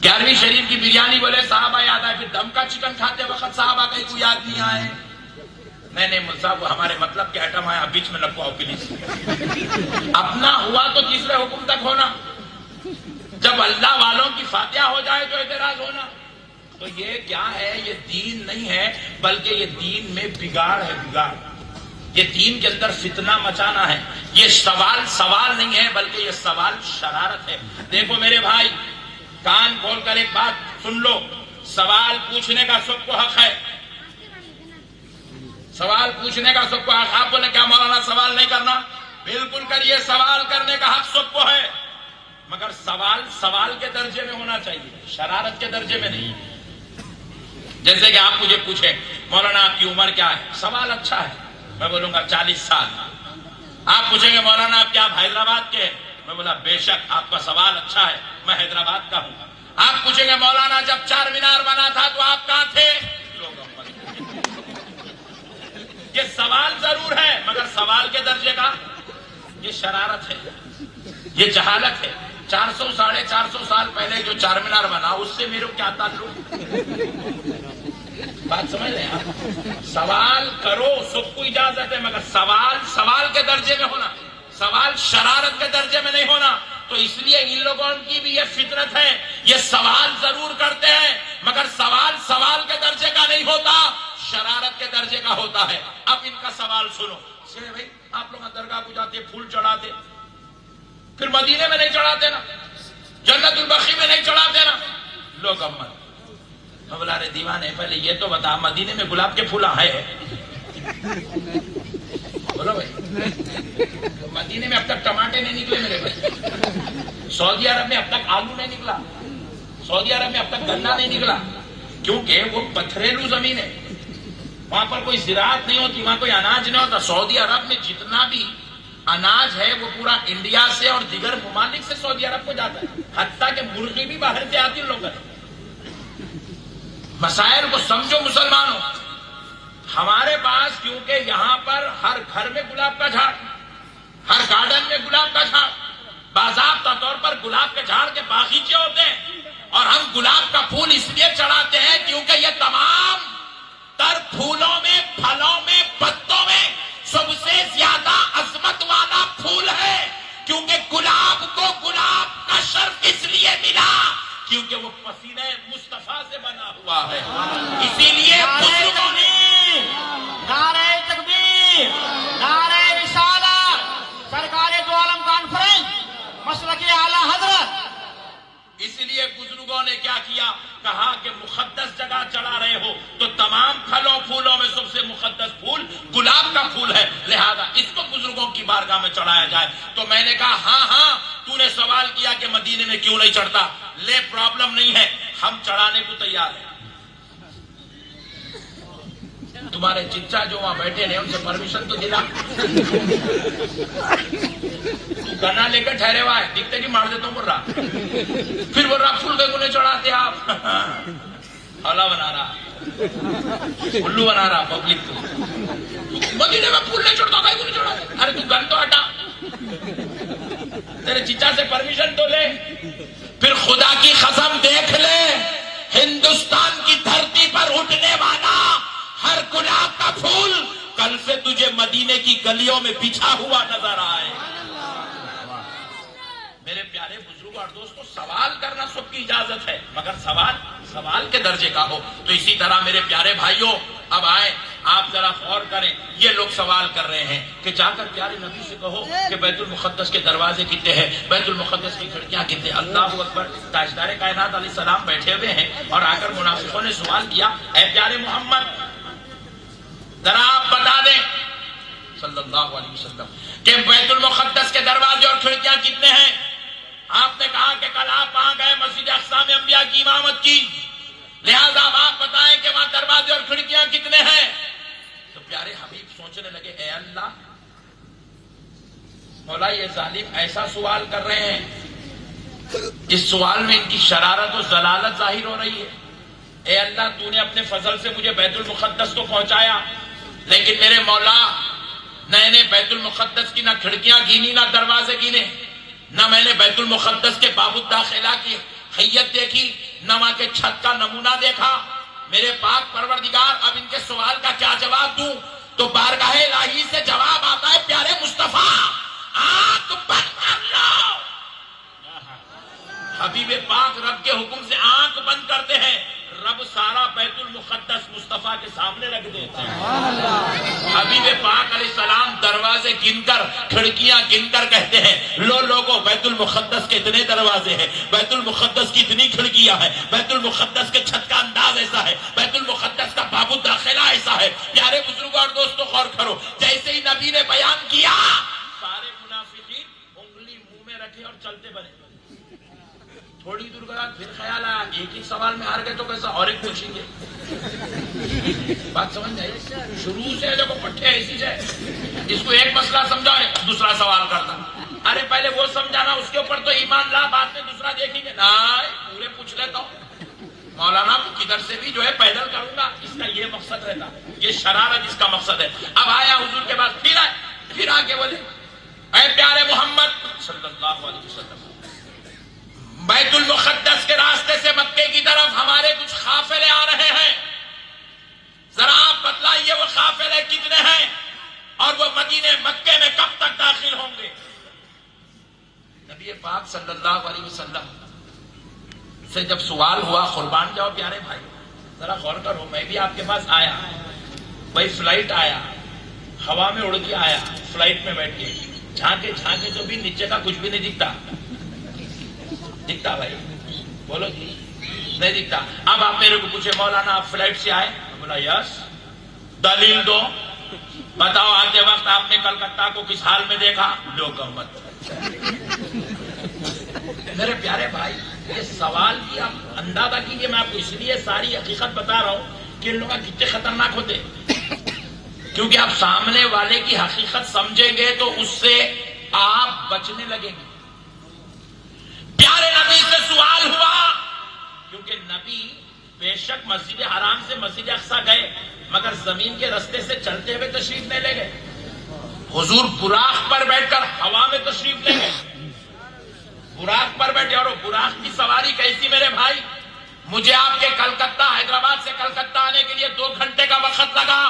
11ویں شریف کی بریانی بولے صحابہ یاد آئے، پھر دم کا چکن کھاتے وقت صحابہ کہیں کو یاد نہیں آئے. نہیں مل صاحب وہ ہمارے مطلب کے آئٹم آیا، بیچ میں لگواؤ پلیز. اپنا ہوا تو تیسرے حکم تک ہونا، جب اللہ والوں کی فاتحہ ہو جائے تو اعتراض ہونا. تو یہ کیا ہے؟ یہ دین نہیں ہے، بلکہ یہ دین میں بگاڑ ہے. بگاڑ، یہ دین کے اندر فتنہ مچانا ہے. یہ سوال نہیں ہے، بلکہ یہ سوال شرارت ہے. دیکھو میرے بھائی، کان کھول کر ایک بات سن لو. سوال پوچھنے کا سب کو حق ہے، سوال پوچھنے کا سب کو حق. آپ بولے کیا مولانا سوال نہیں کرنا؟ بالکل کریے، سوال کرنے کا حق سب کو ہے، مگر سوال کے درجے میں ہونا چاہیے، شرارت کے درجے میں نہیں. جیسے کہ آپ مجھے پوچھیں مولانا آپ کی عمر کیا ہے؟ سوال اچھا ہے، میں بولوں گا 40 سال. آپ پوچھیں گے مولانا آپ کیا حیدرآباد کے ہیں؟ میں بولا بے شک آپ کا سوال اچھا ہے، میں حیدرآباد کا ہوں. آپ پوچھیں گے مولانا جب 4 مینار بنا تھا تو آپ کہاں تھے؟ یہ سوال ضرور ہے، مگر سوال کے درجے کا یہ شرارت ہے، یہ جہالت ہے. 400 ساڑھے 400 سال پہلے جو 4 مینار بنا اس سے میرے کیا تعلق؟ بات سمجھ رہے ہیں آپ؟ سوال کرو، سب کو اجازت ہے، مگر سوال کے درجے میں ہونا، سوال شرارت کے درجے میں نہیں ہونا۔ تو اس لیے ان لوگوں کی بھی یہ فطرت ہے، یہ سوال ضرور کرتے ہیں مگر سوال کے درجے کا نہیں ہوتا، شرارت کے درجے کا ہوتا ہے۔ اب ان کا سوال سنو۔ بھائی آپ لوگ درگاہ کو جاتے پھول چڑھاتے، پھر مدینے میں نہیں چڑھاتے نا، جنت البقیع میں نہیں چڑھاتے نا؟ لوگ بولا رے دیوانے پہلے یہ تو بتا مدینے میں گلاب کے پھول ہے؟ بولو بھائی، مدینے میں اب تک ٹماٹے نہیں نکلے میرے بھائی، سعودی عرب میں اب تک آلو نہیں نکلا، سعودی عرب میں اب تک گنا نہیں نکلا، کیونکہ وہ پتھریلو زمین ہے، وہاں پر کوئی زراعت نہیں ہوتی، وہاں کوئی اناج نہیں ہوتا۔ سعودی عرب میں جتنا بھی اناج ہے وہ پورا انڈیا سے اور دیگر ممالک سے سعودی عرب کو جاتا ہے، حتیٰ کہ مرغی بھی باہر سے آتی لوگ۔ مسائل کو سمجھو مسلمانوں۔ ہمارے پاس کیونکہ یہاں پر ہر گھر میں گلاب کا جھاڑ، ہر گارڈن میں گلاب کا جھاڑ، باضابطہ طور پر گلاب کے جھاڑ کے باغیچے ہوتے ہیں، اور ہم گلاب کا پھول اس لیے چڑھاتے ہیں کیونکہ یہ تمام تر پھولوں میں، پھلوں میں، پتوں میں سب سے زیادہ عظمت والا پھول ہے، کیونکہ گلاب کو گلاب کا شرف اس لیے ملا کیونکہ وہ پسینے مصطفیٰ سے بنا ہوا ہے۔ اسی لیے بزرگوں نے نعرہ تکبیر، نعرہ رسالت، سرکار دو عالم کانفرنس، مسلک اعلی حضرت، اس لیے بزرگوں نے کیا کیا؟ کہا کہ مقدس جگہ چڑھا رہے ہو تو تمام پھلوں پھولوں میں سب سے مقدس پھول گلاب کا پھول ہے، لہذا اس کو بزرگوں کی بارگاہ میں چڑھایا جائے۔ تو میں نے کہا ہاں تو نے سوال کیا کہ مدینے میں کیوں نہیں چڑھتا، لے پرابلم نہیں ہے، ہم چڑھانے کو تیار ہیں۔ تمہارے چچا جو وہاں بیٹھے ہیں ان سے پرمیشن تو دلا، تو گنا لے کے ٹھہرے ہوا ہے، دیکھتے کہ مار دیتا ہوں بول رہا، پھر بول رہا پھول کے کو نہیں چڑھاتے آپ، حولا بنا رہا، الو بنا رہا پبلک کو، مدینے میں پھول نہیں چڑھتا کہیں کو نہیں چڑھاتے، ارے تو گن تو ہٹا، تیرے چچا سے پرمیشن تو لے۔ پھر خدا کی قسم دیکھ لے، ہندوستان کی دھرتی پر اٹھنے والا ہر گلاب کا پھول کل سے تجھے مدینے کی گلیوں میں بچھا ہوا نظر آئے۔ میرے پیارے بزرگ اور دوستو، سوال کرنا سب کی اجازت ہے مگر سوال کے درجے کا ہو۔ تو اسی طرح میرے پیارے بھائیوں، اب آئے آپ ذرا غور کریں، یہ لوگ سوال کر رہے ہیں کہ جا کر پیارے نبی سے کہو کہ بیت المقدس کے دروازے کتنے ہیں، بیت المقدس کی کھڑکیاں کتنے۔ اللہ اکبر، تاجدار کائنات علیہ السلام بیٹھے ہوئے ہیں اور آ کر منافقوں نے سوال کیا، اے پیارے محمد ذرا آپ بتا دیں صلی اللہ علیہ وسلم کہ بیت المقدس کے دروازے اور کھڑکیاں کتنے ہیں؟ آپ نے کہا کہ کل آپ وہاں گئے مسجد اقصی میں انبیاء کی امامت کی، لہذا آپ بتائیں کہ وہاں دروازے اور کھڑکیاں کتنے ہیں۔ تو پیارے حبیب سوچنے لگے، اے اللہ مولا یہ ظالم ایسا سوال کر رہے ہیں، اس سوال میں ان کی شرارت و ضلالت ظاہر ہو رہی ہے۔ اے اللہ تو نے اپنے فضل سے مجھے بیت المقدس کو پہنچایا، لیکن میرے مولا میں نے بیت المقدس کی نہ کھڑکیاں گینی نہ دروازے گینے، نہ میں نے بیت المقدس کے باب الداخلہ کی حیت دیکھی، نہ وہاں کے چھت کا نمونہ دیکھا۔ میرے پاک پروردگار اب ان کے سوال کا کیا جواب دوں؟ تو بارگاہ الہی سے جواب آتا ہے، پیارے مصطفیٰ آنکھ بند کر لو۔ حبیب پاک رب کے حکم سے آنکھ بند کرتے ہیں، رب سارا بیت المقدس مصطفیٰ کے سامنے رکھ دیتے ہیں۔ حبیب پاک علیہ السلام دروازے گن کر، کھڑکیاں گن کر کہتے ہیں، لوگوں بیت المقدس کے اتنے دروازے ہیں، بیت المقدس کی اتنی کھڑکیاں ہیں، بیت المقدس کے چھت کا انداز ایسا ہے، بیت المقدس کا باب الداخلہ ایسا ہے۔ پیارے بزرگوں اور دوستوں غور کرو، جیسے ہی نبی نے بیان کیا سارے منافقین انگلی منہ میں رکھے اور چلتے بنے۔ تھوڑی دور کے بعد پھر خیال آیا، ایک ہی سوال میں ہار گئے تو کیسا اور ایک پوچھیں گے۔ بات سمجھ جائے، شروع سے دیکھو پٹھے ایسی ہے، اس کو ایک مسئلہ سمجھا دوسرا سوال کرتا، ارے پہلے وہ سمجھانا اس کے اوپر تو ایمان لا، بعد میں دوسرا دیکھیں گے، پورے پوچھ لیتا ہوں مولانا کدھر سے بھی جو ہے پیدل کروں گا، اس کا یہ مقصد رہتا، یہ شرارت اس کا مقصد ہے۔ اب آیا حضور کے بعد پھر آئے، پھر آگے بولے، اے پیارے محمد صلی اللہ علیہ وسلم، بیت المقدس کے راستے سے مکے کی طرف ہمارے کچھ قافلے آ رہے ہیں، سے جب سوال ہوا قربان جاؤ پیارے بھائی ذرا غور کرو، میں بھی آپ کے پاس آیا، بھائی فلائٹ آیا، ہوا میں اڑ کے آیا، فلائٹ میں بیٹھ کے جھانکے جھانکے تو بھی نیچے کا کچھ بھی نہیں دکھتا، دکھتا بھائی بولو جی نہیں دکھتا۔ اب آپ میرے کو پوچھے مولانا آپ فلائٹ سے آئے، بولا یس، دلیل دو، بتاؤ آتے وقت آپ نے کلکتہ کو کس حال میں دیکھا؟ لو مت۔ میرے پیارے بھائی یہ سوال کی آپ اندازہ کیجیے، میں آپ کو اس لیے ساری حقیقت بتا رہا ہوں کہ ان لوگ کتنے خطرناک ہوتے، کیونکہ آپ سامنے والے کی حقیقت سمجھیں گے تو اس سے آپ بچنے لگیں گے۔ پیارے نبی سے سوال ہوا، کیونکہ نبی بے شک مسجد حرام سے مسجد اقصی گئے مگر زمین کے رستے سے چلتے ہوئے تشریف نہیں لے گئے، حضور براق پر بیٹھ کر ہوا میں تشریف لے گئے، براق پر بیٹھے۔ اور براق کی سواری کیسی میرے بھائی؟ مجھے آپ کے کلکتہ حیدرآباد سے کلکتہ آنے کے لیے 2 گھنٹے کا وقت لگا،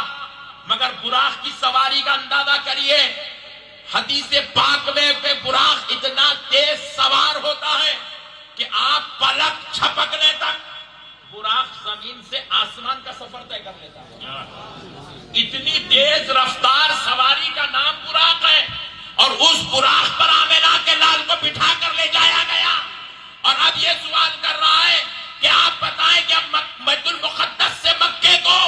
مگر براق کی سواری کا اندازہ کریے، حدیث پاک میں براق اتنا تیز سوار ہوتا ہے کہ آپ پلک جھپکنے تک براق زمین سے آسمان کا سفر طے کر لیتا ہے۔ اتنی تیز رفتار سواری کا نام براق ہے، اور اس براق پر آمنہ کے لال کو بٹھا کر لے جایا گیا، اور اب یہ سوال کر رہا ہے کہ آپ بتائیں کہ اب بیت المقدس سے مکے کو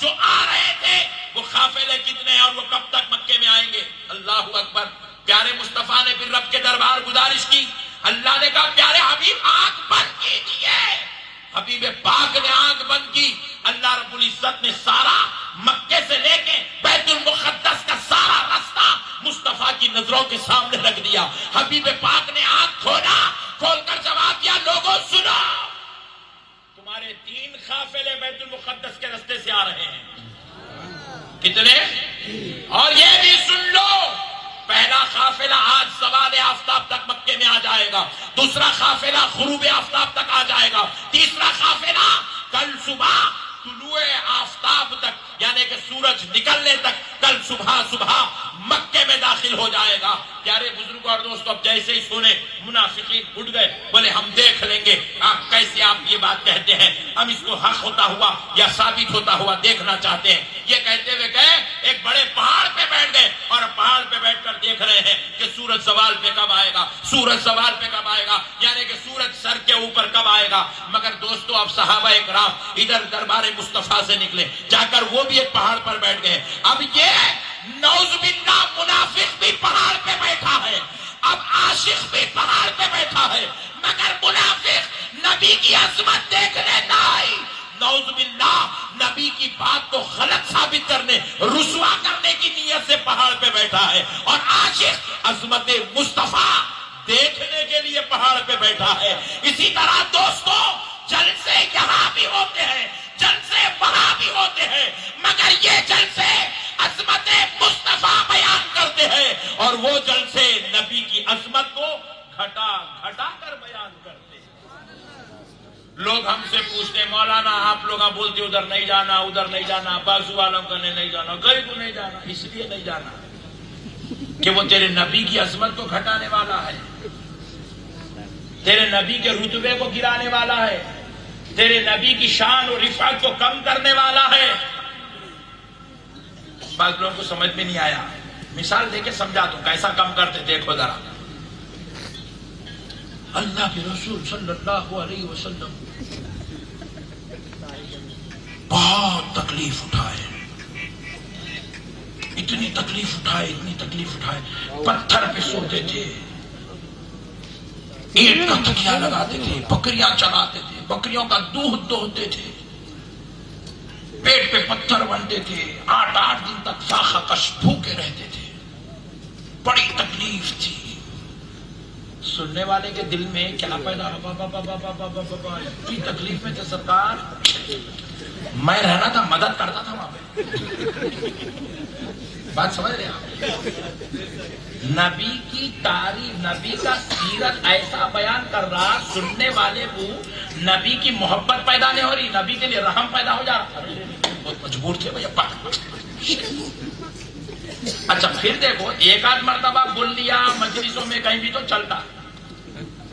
جو آ رہے تھے وہ قافلے کتنے ہیں اور وہ کب تک مکے میں آئیں گے؟ اللہ اکبر۔ پیارے مصطفیٰ نے پھر رب کے دربار گزارش کی، اللہ نے کہا پیارے حبیب آنکھ بند کیجیے، حبیب پاک نے آنکھ بند کی، اللہ رب العزت نے سارا مکے سے لے کے بیت المقدس کا سارا راستہ مصطفیٰ کی نظروں کے سامنے رکھ دیا۔ حبیب پاک نے آنکھ کھولا، کھول کر جواب دیا، لوگوں سنو، تمہارے 3 قافلے بیت المقدس کے راستے سے آ رہے ہیں۔ کتنے؟ اور یہ بھی سن لو، پہلا قافلہ آج زوال آفتاب تک مکے میں آ جائے گا، دوسرا قافلہ غروب آفتاب تک آ جائے گا، تیسرا قافلہ کل صبح طلوع آفتاب تک یعنی کہ سورج نکلنے تک کل صبح مکے میں داخل ہو جائے گا۔ پیارے بزرگ اور دوستو اب جیسے ہی سنے منافقین اٹھ گئے، بولے ہم دیکھ لیں گے آپ کیسے آپ یہ بات کہتے ہیں، ہم اس کو حق ہوتا ہوا یا ثابت ہوتا ہوا دیکھنا چاہتے ہیں۔ یہ کہتے ہوئے گئے ایک بڑے پہاڑ پہ بیٹھ گئے، اور پہاڑ پہ بیٹھ کر دیکھ رہے ہیں کہ سورج زوال پہ کب آئے گا، سورج زوال پہ کب آئے گا، یعنی کہ سورج سر کے اوپر کب آئے گا۔ مگر دوستو اب صحابہ اکرام ادھر دربار مصطفیٰ سے نکلے، جا کر وہ بھی ایک پہاڑ پر بیٹھ گئے۔ اب یہ نعوذ باللہ منافق بھی پہاڑ پہ بیٹھا ہے، اب عاشق بھی پہاڑ پہ بیٹھا ہے، مگر منافق نبی کی عظمت دیکھنے نہ آئی، نعوذ باللہ نبی کی بات کو غلط ثابت کرنے، رسوا کرنے کی نیت سے پہاڑ پہ بیٹھا ہے، اور عاشق عظمت مصطفیٰ دیکھنے کے لیے پہاڑ پہ بیٹھا ہے۔ اسی طرح دوستو جلسے یہاں بھی ہوتے ہیں، جلسے وہاں بھی ہوتے ہیں، مگر یہ جلسے عظمت مصطفیٰ بیان کرتے ہیں، اور وہ جلسے نبی کی عظمت کو گھٹا گھٹا کر بیان کرتے ہیں۔ لوگ ہم سے پوچھتے ہیں مولانا آپ لوگ بولتے ادھر نہیں جانا، ادھر نہیں جانا، بازو والوں کا نہیں جانا، گئے کو نہیں جانا، اس لیے نہیں جانا کہ وہ تیرے نبی کی عظمت کو گھٹانے والا ہے، تیرے نبی کے رتبے کو گرانے والا ہے، تیرے نبی کی شان اور رفعت کو کم کرنے والا ہے۔ بعض لوگوں کو سمجھ میں نہیں آیا، مثال دے کے سمجھا دوں کیسا کم کرتے دیکھو ذرا۔ اللہ کے رسول صلی اللہ علیہ وسلم بہت تکلیف اٹھائے، اتنی تکلیف اٹھائے، پتھر پہ سوتے تھے، اینٹ کا تکیہ لگاتے تھے، بکریاں چلاتے تھے، بکریوں کا دودھ دوہتے تھے، پیٹ پہ پتھر بنتے تھے، 8 دن تک فاقہ کش بھوکے رہتے تھے، بڑی تکلیف تھی۔ سننے والے کے دل میں کیا پیدا ہوا، اتنی تکلیف میں تھے سرکار، میں رہنا تھا، مدد کرتا تھا وہاں پہ۔ بات سمجھ رہے آپ؟ نبی کی تعریف، نبی کا سیرت ایسا بیان کر رہا، سننے والے کو نبی کی محبت پیدا نہیں ہو رہی، نبی کے لیے رحم پیدا ہو جا رہا، بہت مجبور تھے بھائی۔ اچھا پھر دیکھو ایک آدھ مرتبہ بول لیا مجلسوں میں کہیں بھی تو چلتا،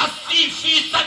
80%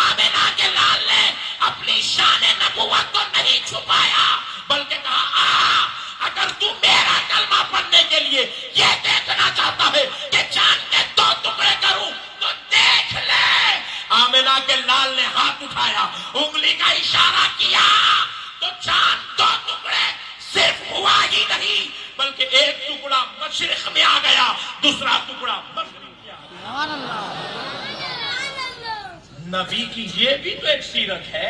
آمنہ کے لال نے اپنی شان نبوت کو نہیں چھپایا، بلکہ کہا اگر تو میرا کلمہ پڑھنے کے لیے یہ دیکھنا چاہتا ہے کہ چاند کے 2 ٹکڑے کروں تو دیکھ لے۔ آمنہ کے لال نے ہاتھ اٹھایا، انگلی کا اشارہ کیا تو چاند 2 ٹکڑے صرف ہوا ہی نہیں بلکہ ایک ٹکڑا مشرق میں آ گیا، دوسرا ٹکڑا مغرب میں آ گیا۔ نبی کی یہ بھی تو ایک سیرت ہے،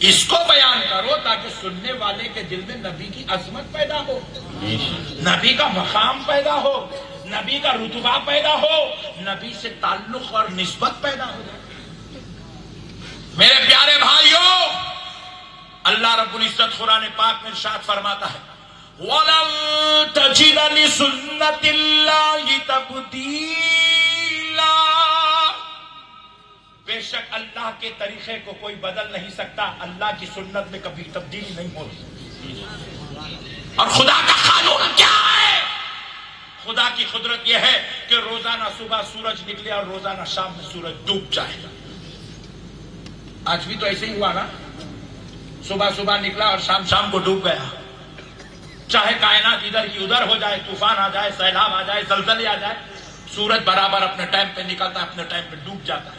اس کو بیان کرو تاکہ سننے والے کے دل میں نبی کی عظمت پیدا ہو، نبی کا مقام پیدا ہو، نبی کا رتبہ پیدا ہو، نبی سے تعلق اور نسبت پیدا ہو جائے۔ میرے پیارے بھائیوں، اللہ رب العزت قرآن پاک میں ارشاد فرماتا ہے وَلَن تَجِدَ لِسُنَّةِ اللَّهِ تَبْدِيلًا، بے شک اللہ کے طریقے کو کوئی بدل نہیں سکتا، اللہ کی سنت میں کبھی تبدیلی نہیں ہوتی۔ اور خدا کا قانون کیا ہے؟ خدا کی قدرت یہ ہے کہ روزانہ صبح سورج نکلے اور روزانہ شام میں سورج ڈوب جائے گا۔ آج بھی تو ایسے ہی ہوا نا، صبح صبح نکلا اور شام شام کو ڈوب گیا۔ چاہے کائنات ادھر کی ادھر ہو جائے، طوفان آ جائے، سیلاب آ جائے، زلزلے آ جائے، سورج برابر اپنے ٹائم پہ نکلتا ہے، اپنے ٹائم پہ ڈوب جاتا ہے۔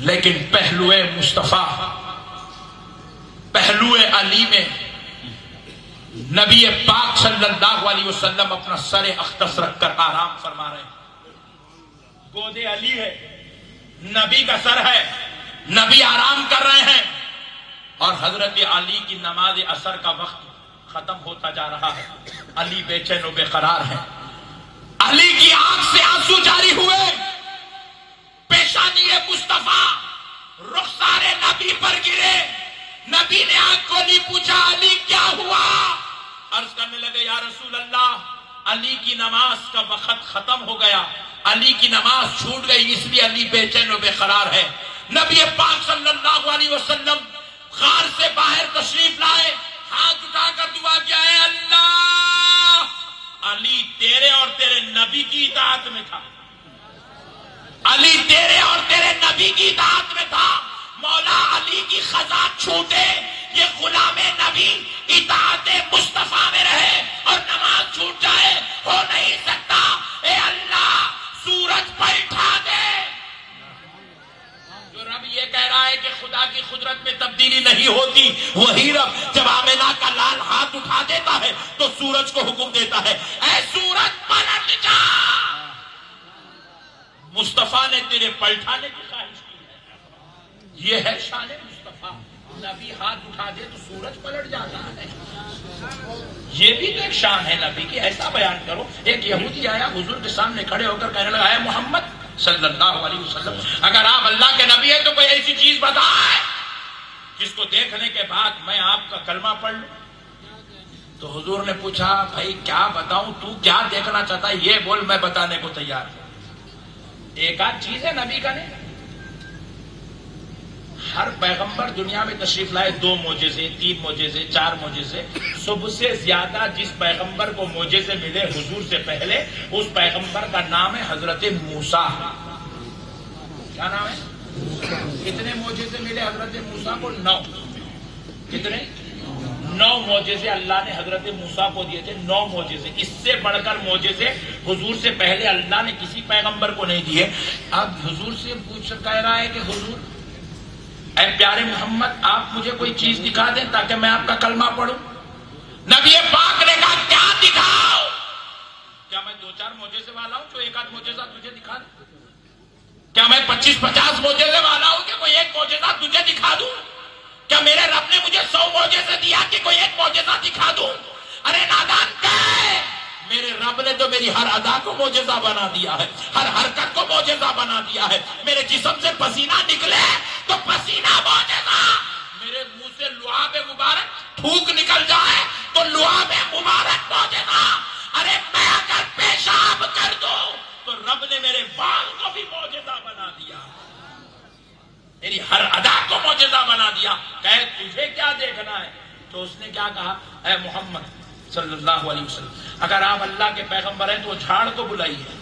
لیکن پہلو مصطفیٰ، پہلو علی میں نبی پاک صلی اللہ علیہ وسلم اپنا سر اختص رکھ کر آرام فرما رہے ہیں۔ گود علی ہے، نبی کا سر ہے، نبی آرام کر رہے ہیں، اور حضرت علی کی نماز عصر کا وقت ختم ہوتا جا رہا ہے۔ علی بے چین و بے قرار ہے، علی کی آنکھ سے آنسو جاری ہوئے، پیشانی مصطفیٰ رخسار نبی پر گرے۔ نبی نے آنکھ کھولی، پوچھا علی کیا ہوا؟ عرض کرنے لگے یا رسول اللہ، علی کی نماز کا وقت ختم ہو گیا، علی کی نماز چھوٹ گئی، اس لیے علی بے چین و بے قرار ہے۔ نبی پاک صلی اللہ علیہ وسلم غار سے باہر تشریف لائے، ہاتھ اٹھا کر دعا کیا ہے اللہ، علی تیرے اور تیرے نبی کی اطاعت میں تھا، علی تیرے اور تیرے نبی کی اطاعت میں تھا، مولا علی کی خزاں چھوٹے، یہ غلام نبی اطاعت مصطفیٰ میں رہے اور نماز چھوٹ جائے، ہو نہیں سکتا، اے اللہ سورج پلٹا دے۔ جو رب یہ کہہ رہا ہے کہ خدا کی قدرت میں تبدیلی نہیں ہوتی، وہی رب جب آمنہ کا لال ہاتھ اٹھا دیتا ہے تو سورج کو حکم دیتا ہے اے سورج پلٹ جا۔ مصطفیٰ نے تیرے پلٹانے کی خواہش کی ہے، یہ ہے شان مصطفیٰ۔ نبی ہاتھ اٹھا دے تو سورج پلٹ جاتا ہے، یہ بھی تو ایک شان ہے نبی کی، ایسا بیان کرو۔ ایک یہودی آیا حضور کے سامنے کھڑے ہو کر کہنے لگا اے محمد صلی اللہ علیہ وسلم، اگر آپ اللہ کے نبی ہیں تو کوئی ایسی چیز بتائیں جس کو دیکھنے کے بعد میں آپ کا کلمہ پڑھ لوں۔ تو حضور نے پوچھا بھائی کیا بتاؤں، تو کیا دیکھنا چاہتا ہے یہ بول، میں بتانے کو تیار ہوں۔ ایک آدھ چیز ہے نبی کا نہیں، ہر پیغمبر دنیا میں تشریف لائے 2 معجزے، 3 معجزے، 4 معجزے، سب سے زیادہ جس پیغمبر کو معجزے ملے حضور سے پہلے اس پیغمبر کا نام ہے حضرت موسیٰ۔ کیا نام ہے؟ کتنے معجزے ملے حضرت موسیٰ کو؟ 9۔ کتنے؟ 9 معجزے اللہ نے حضرت موسیٰ کو دیے تھے، 9 معجزے۔ اس سے بڑھ کر معجزے حضور سے پہلے اللہ نے کسی پیغمبر کو نہیں دیے۔ اب حضور سے پوچھ کہہ رہا ہے کہ حضور اے پیارے محمد آپ مجھے کوئی چیز دکھا دیں تاکہ میں آپ کا کلمہ پڑھوں۔ نبی پاک نے کہا کیا دکھاؤ؟ کیا میں 2-4 معجزے والا ہوں جو ایک آدھ معجزہ تجھے دکھا دوں؟ کیا میں 25-50 معجزے والا ہوں کہ کوئی ایک معجزہ تجھے دکھا دوں؟ کیا میرے رب نے مجھے 100 معجزے دیا کہ کوئی ایک معجزہ دکھا دوں؟ ارے نادان کہے میرے رب نے تو میری ہر ادا کو معجزہ بنا دیا ہے، ہر حرکت کو معجزہ بنا دیا ہے۔ میرے جسم سے پسینہ نکلے تو پسینہ معجزہ، میرے منہ سے لعاب مبارک تھوک نکل جائے تو لعاب مبارک معجزہ۔ ارے میں اگر پیشاب کر دوں تو رب نے میرے بال کو بھی معجزہ بنا دیا، میری ہر ادا کو معجزہ بنا دیا۔ کہے تجھے کیا دیکھنا ہے؟ تو اس نے کیا کہا اے محمد صلی اللہ علیہ وسلم اگر آپ اللہ کے پیغمبر ہیں تو جھاڑ کو بلائیے۔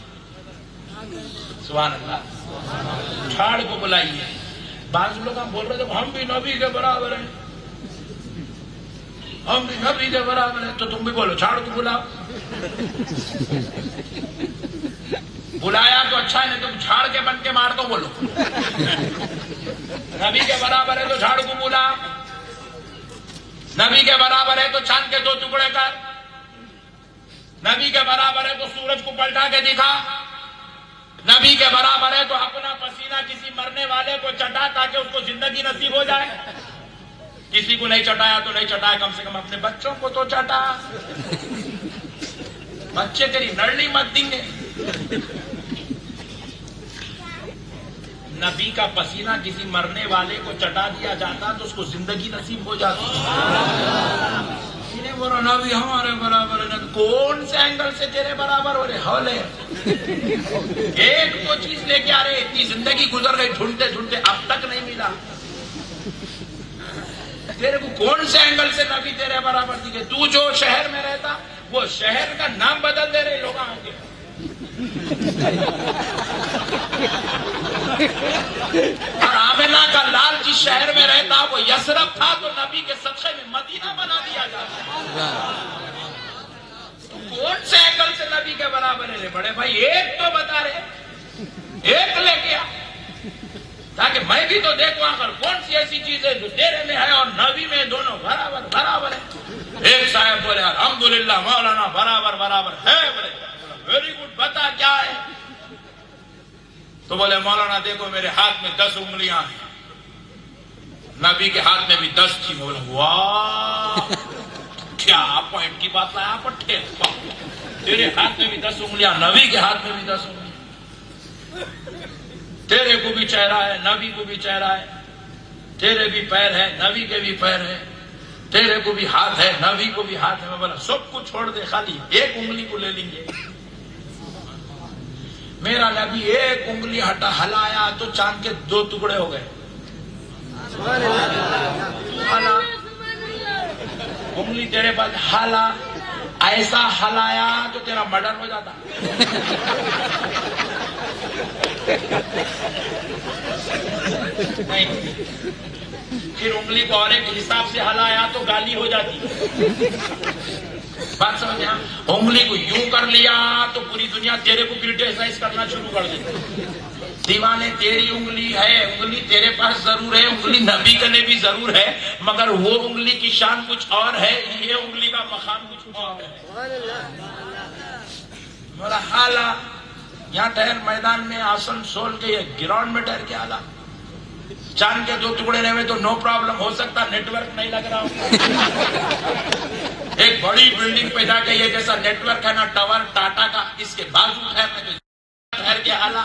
سبحان اللہ، جھاڑ کو بلائیے. بعض لوگ ہم بول رہے تھے ہم بھی نبی کے برابر ہیں, ہم بھی نبی کے برابر ہیں, تو تم بھی بولو جھاڑ کو بلاؤ. بلایا تو اچھا ہے, نہیں تو جھاڑ کے بن کے مار دو. بولو نبی کے برابر ہے تو جھاڑ کو بلا, نبی کے برابر ہے تو چاند کے 2 ٹکڑے کر, نبی کے برابر ہے تو سورج کو پلٹا کے دکھا, نبی کے برابر ہے تو اپنا پسینہ کسی مرنے والے کو چٹا تاکہ اس کو زندگی نصیب ہو جائے. کسی کو نہیں چٹایا تو نہیں چٹایا, کم سے کم اپنے بچوں کو تو چٹا. بچے تیری نرلی مت دیں گے. نبی کا پسینہ کسی مرنے والے کو چٹا دیا جاتا تو اس کو زندگی نصیب ہو جاتی. بولو نبی ہمارے برابر ہے, کون سے اینگل سے تیرے برابر ہو رہے حولے. ایک تو چیز لے کے آ رہے, اتنی زندگی گزر گئی ڈھونڈتے ڈھونڈتے اب تک نہیں ملا. تیرے کو کون سے اینگل سے نبی تیرے برابر دکھے. تو جو شہر میں رہتا وہ شہر کا نام بدل دے رہے لوگ آگے. اور آمنہ کا لال جس شہر میں رہتا وہ یثرب تھا, تو نبی کے صدقے میں مدینہ بنا دیا جاتا. تو کون سے اینگل سے نبی کے برابر ہے بڑے بھائی؟ ایک تو بتا رہے, ایک لے کے آ, تاکہ میں بھی تو دیکھوں آخر کون سی ایسی چیز ہے جو تیرے میں ہے اور نبی میں, دونوں برابر برابر ہے. ایک صاحب بولے الحمدللہ مولانا برابر برابر ہے. بولے ویری گڈ, بتا کیا ہے؟ تو بولے مولانا دیکھو میرے ہاتھ میں 10 انگلیاں ہیں, نبی کے ہاتھ میں بھی 10 تھی. بولا واہ کیا پوائنٹ کی بات لایا پٹھے, تیرے ہاتھ میں بھی 10 انگلیاں, نبی کے ہاتھ میں بھی 10 انگلیاں. تیرے کو بھی چہرہ ہے, نبی کو بھی چہرہ ہے, تیرے بھی پیر ہے, نبی کے بھی پیر ہے, تیرے کو بھی ہاتھ ہے, نبی کو بھی ہاتھ ہے. میں بولا سب کو چھوڑ دے, خالی ایک انگلی کو لے لیں گے. میرا نبی ایک انگلی ہلایا تو چاند کے 2 ٹکڑے ہو گئے. انگلی تیرے پاس ہلا, ایسا ہلایا تو تیرا مرڈر ہو جاتا. نہیں, پھر انگلی کو اور ایک حساب سے ہلایا تو گالی ہو جاتی. بات سمجھا؟ انگلی کو یوں کر لیا تو پوری دنیا تیرے کو کرٹیسائز کرنا شروع کر دیتی. دیوانے تیری انگلی ہے, انگلی تیرے پاس ضرور ہے, انگلی نبی کے لیے بھی ضرور ہے, مگر وہ انگلی کی شان کچھ اور ہے, یہ انگلی کا مقام کچھ اور ہے. میرا حالا یہاں ٹہر میدان میں آسن سول کے یہ گراؤنڈ میں ٹہر کے آلہ, چاند کے 2 ٹکڑے رہے تو نو پرابلم, ہو سکتا نیٹ ورک نہیں لگ رہا ہو. ایک بڑی بلڈنگ پہ جا کے یہ جیسا نیٹ ورک ہے نا ٹاور ٹاٹا کا, اس کے بازو ٹھہر کے آلہ.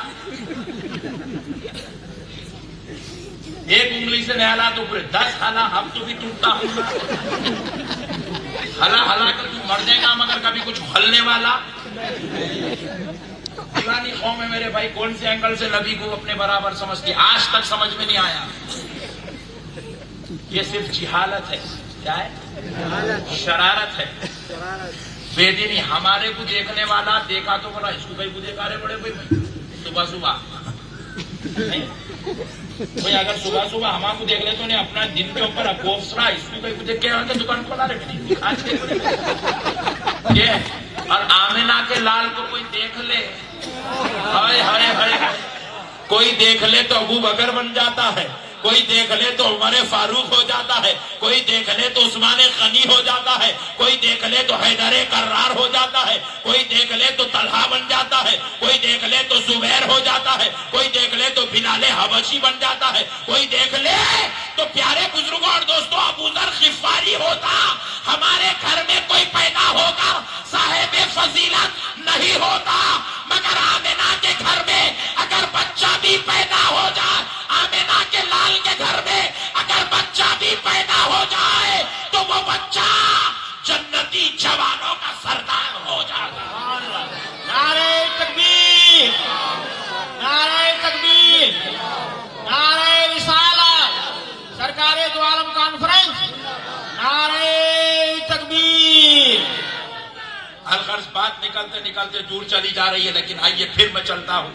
ایک انگلی سے نہیں ہلا تو پورے 10 ہلا. اب تو بھی ٹوٹتا ہوں, ہلا ہلا کر تو مر جائے گا, مگر کبھی کچھ ہلنے والا. دیوانی قوم ہے میرے بھائی, کون سے اینگل سے نبی کو اپنے برابر سمجھتی, آج تک سمجھ میں نہیں آیا. یہ صرف جہالت ہے. کیا ہے؟ شرارت ہے, بے دینی. ہمارے کو دیکھنے والا دیکھا تو بولا اس کو بھائی کو دیکھا رہے بڑے بھائی صبح صبح. کوئی اگر صبح صبح ہمارے کو دیکھ لے تو نہیں, اپنا دن کے اوپر کوسرا اس کو بھائی کو دیکھ کے دکان کھولا رہے آج کے. اور آمنہ کے لال کو کوئی دیکھ لے, ہائے ہائے ہائے, کوئی دیکھ لے تو ابو بکر بن جاتا ہے, کوئی دیکھ لے تو عمر فاروق ہو جاتا ہے, کوئی دیکھ لے تو عثمان غنی ہو جاتا ہے, کوئی دیکھ لے تو حیدر کرار ہو جاتا ہے, کوئی دیکھ لے تو طلحہ بن جاتا ہے, کوئی دیکھ لے تو زبیر ہو جاتا ہے, کوئی دیکھ لے تو بلال حبشی بن جاتا ہے, کوئی دیکھ لے تو پیارے بزرگوں اور دوستوں ابو ذر غفاری ہوتا. ہمارے گھر میں کوئی پیدا ہوگا صاحب فضیلت نہیں ہوتا, مگر آمنہ کے گھر میں اگر بچہ بھی پیدا ہو جائے, آمنہ کے لال کے گھر میں اگر بچہ بھی پیدا ہو جائے تو وہ بچہ جنتی جوانوں کا سردار ہو جاتا. نعرہ تکبیر, نعرہ تکبیر, نعرہ رسالت, سرکار دو عالم کانفرنس, نعرہ تکبیر. الغرض بات نکلتے نکلتے دور چلی جا رہی ہے, لیکن آئیے پھر میں چلتا ہوں.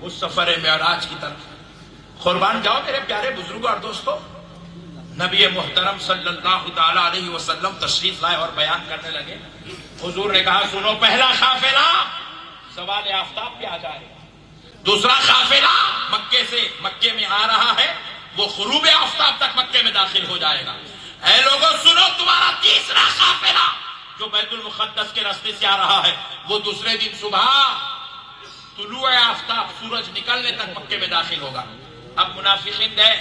اس سفر معراج کی طرف قربان جاؤ میرے پیارے بزرگوں اور دوستوں. نبی محترم صلی اللہ تعالی علیہ وسلم تشریف لائے اور بیان کرنے لگے. حضور نے کہا سنو، پہلا قافلہ زوال آفتاب پہ آ جائے گا، دوسرا قافلہ مکے میں آ رہا ہے، وہ غروب آفتاب تک مکے میں داخل ہو جائے گا. اے لوگوں سنو، تمہارا تیسرا قافلہ جو بیت المقدس کے راستے سے آ رہا ہے وہ دوسرے دن صبح طلوع آفتاب سورج نکلنے تک مکے میں داخل ہوگا. اب منافقین گئے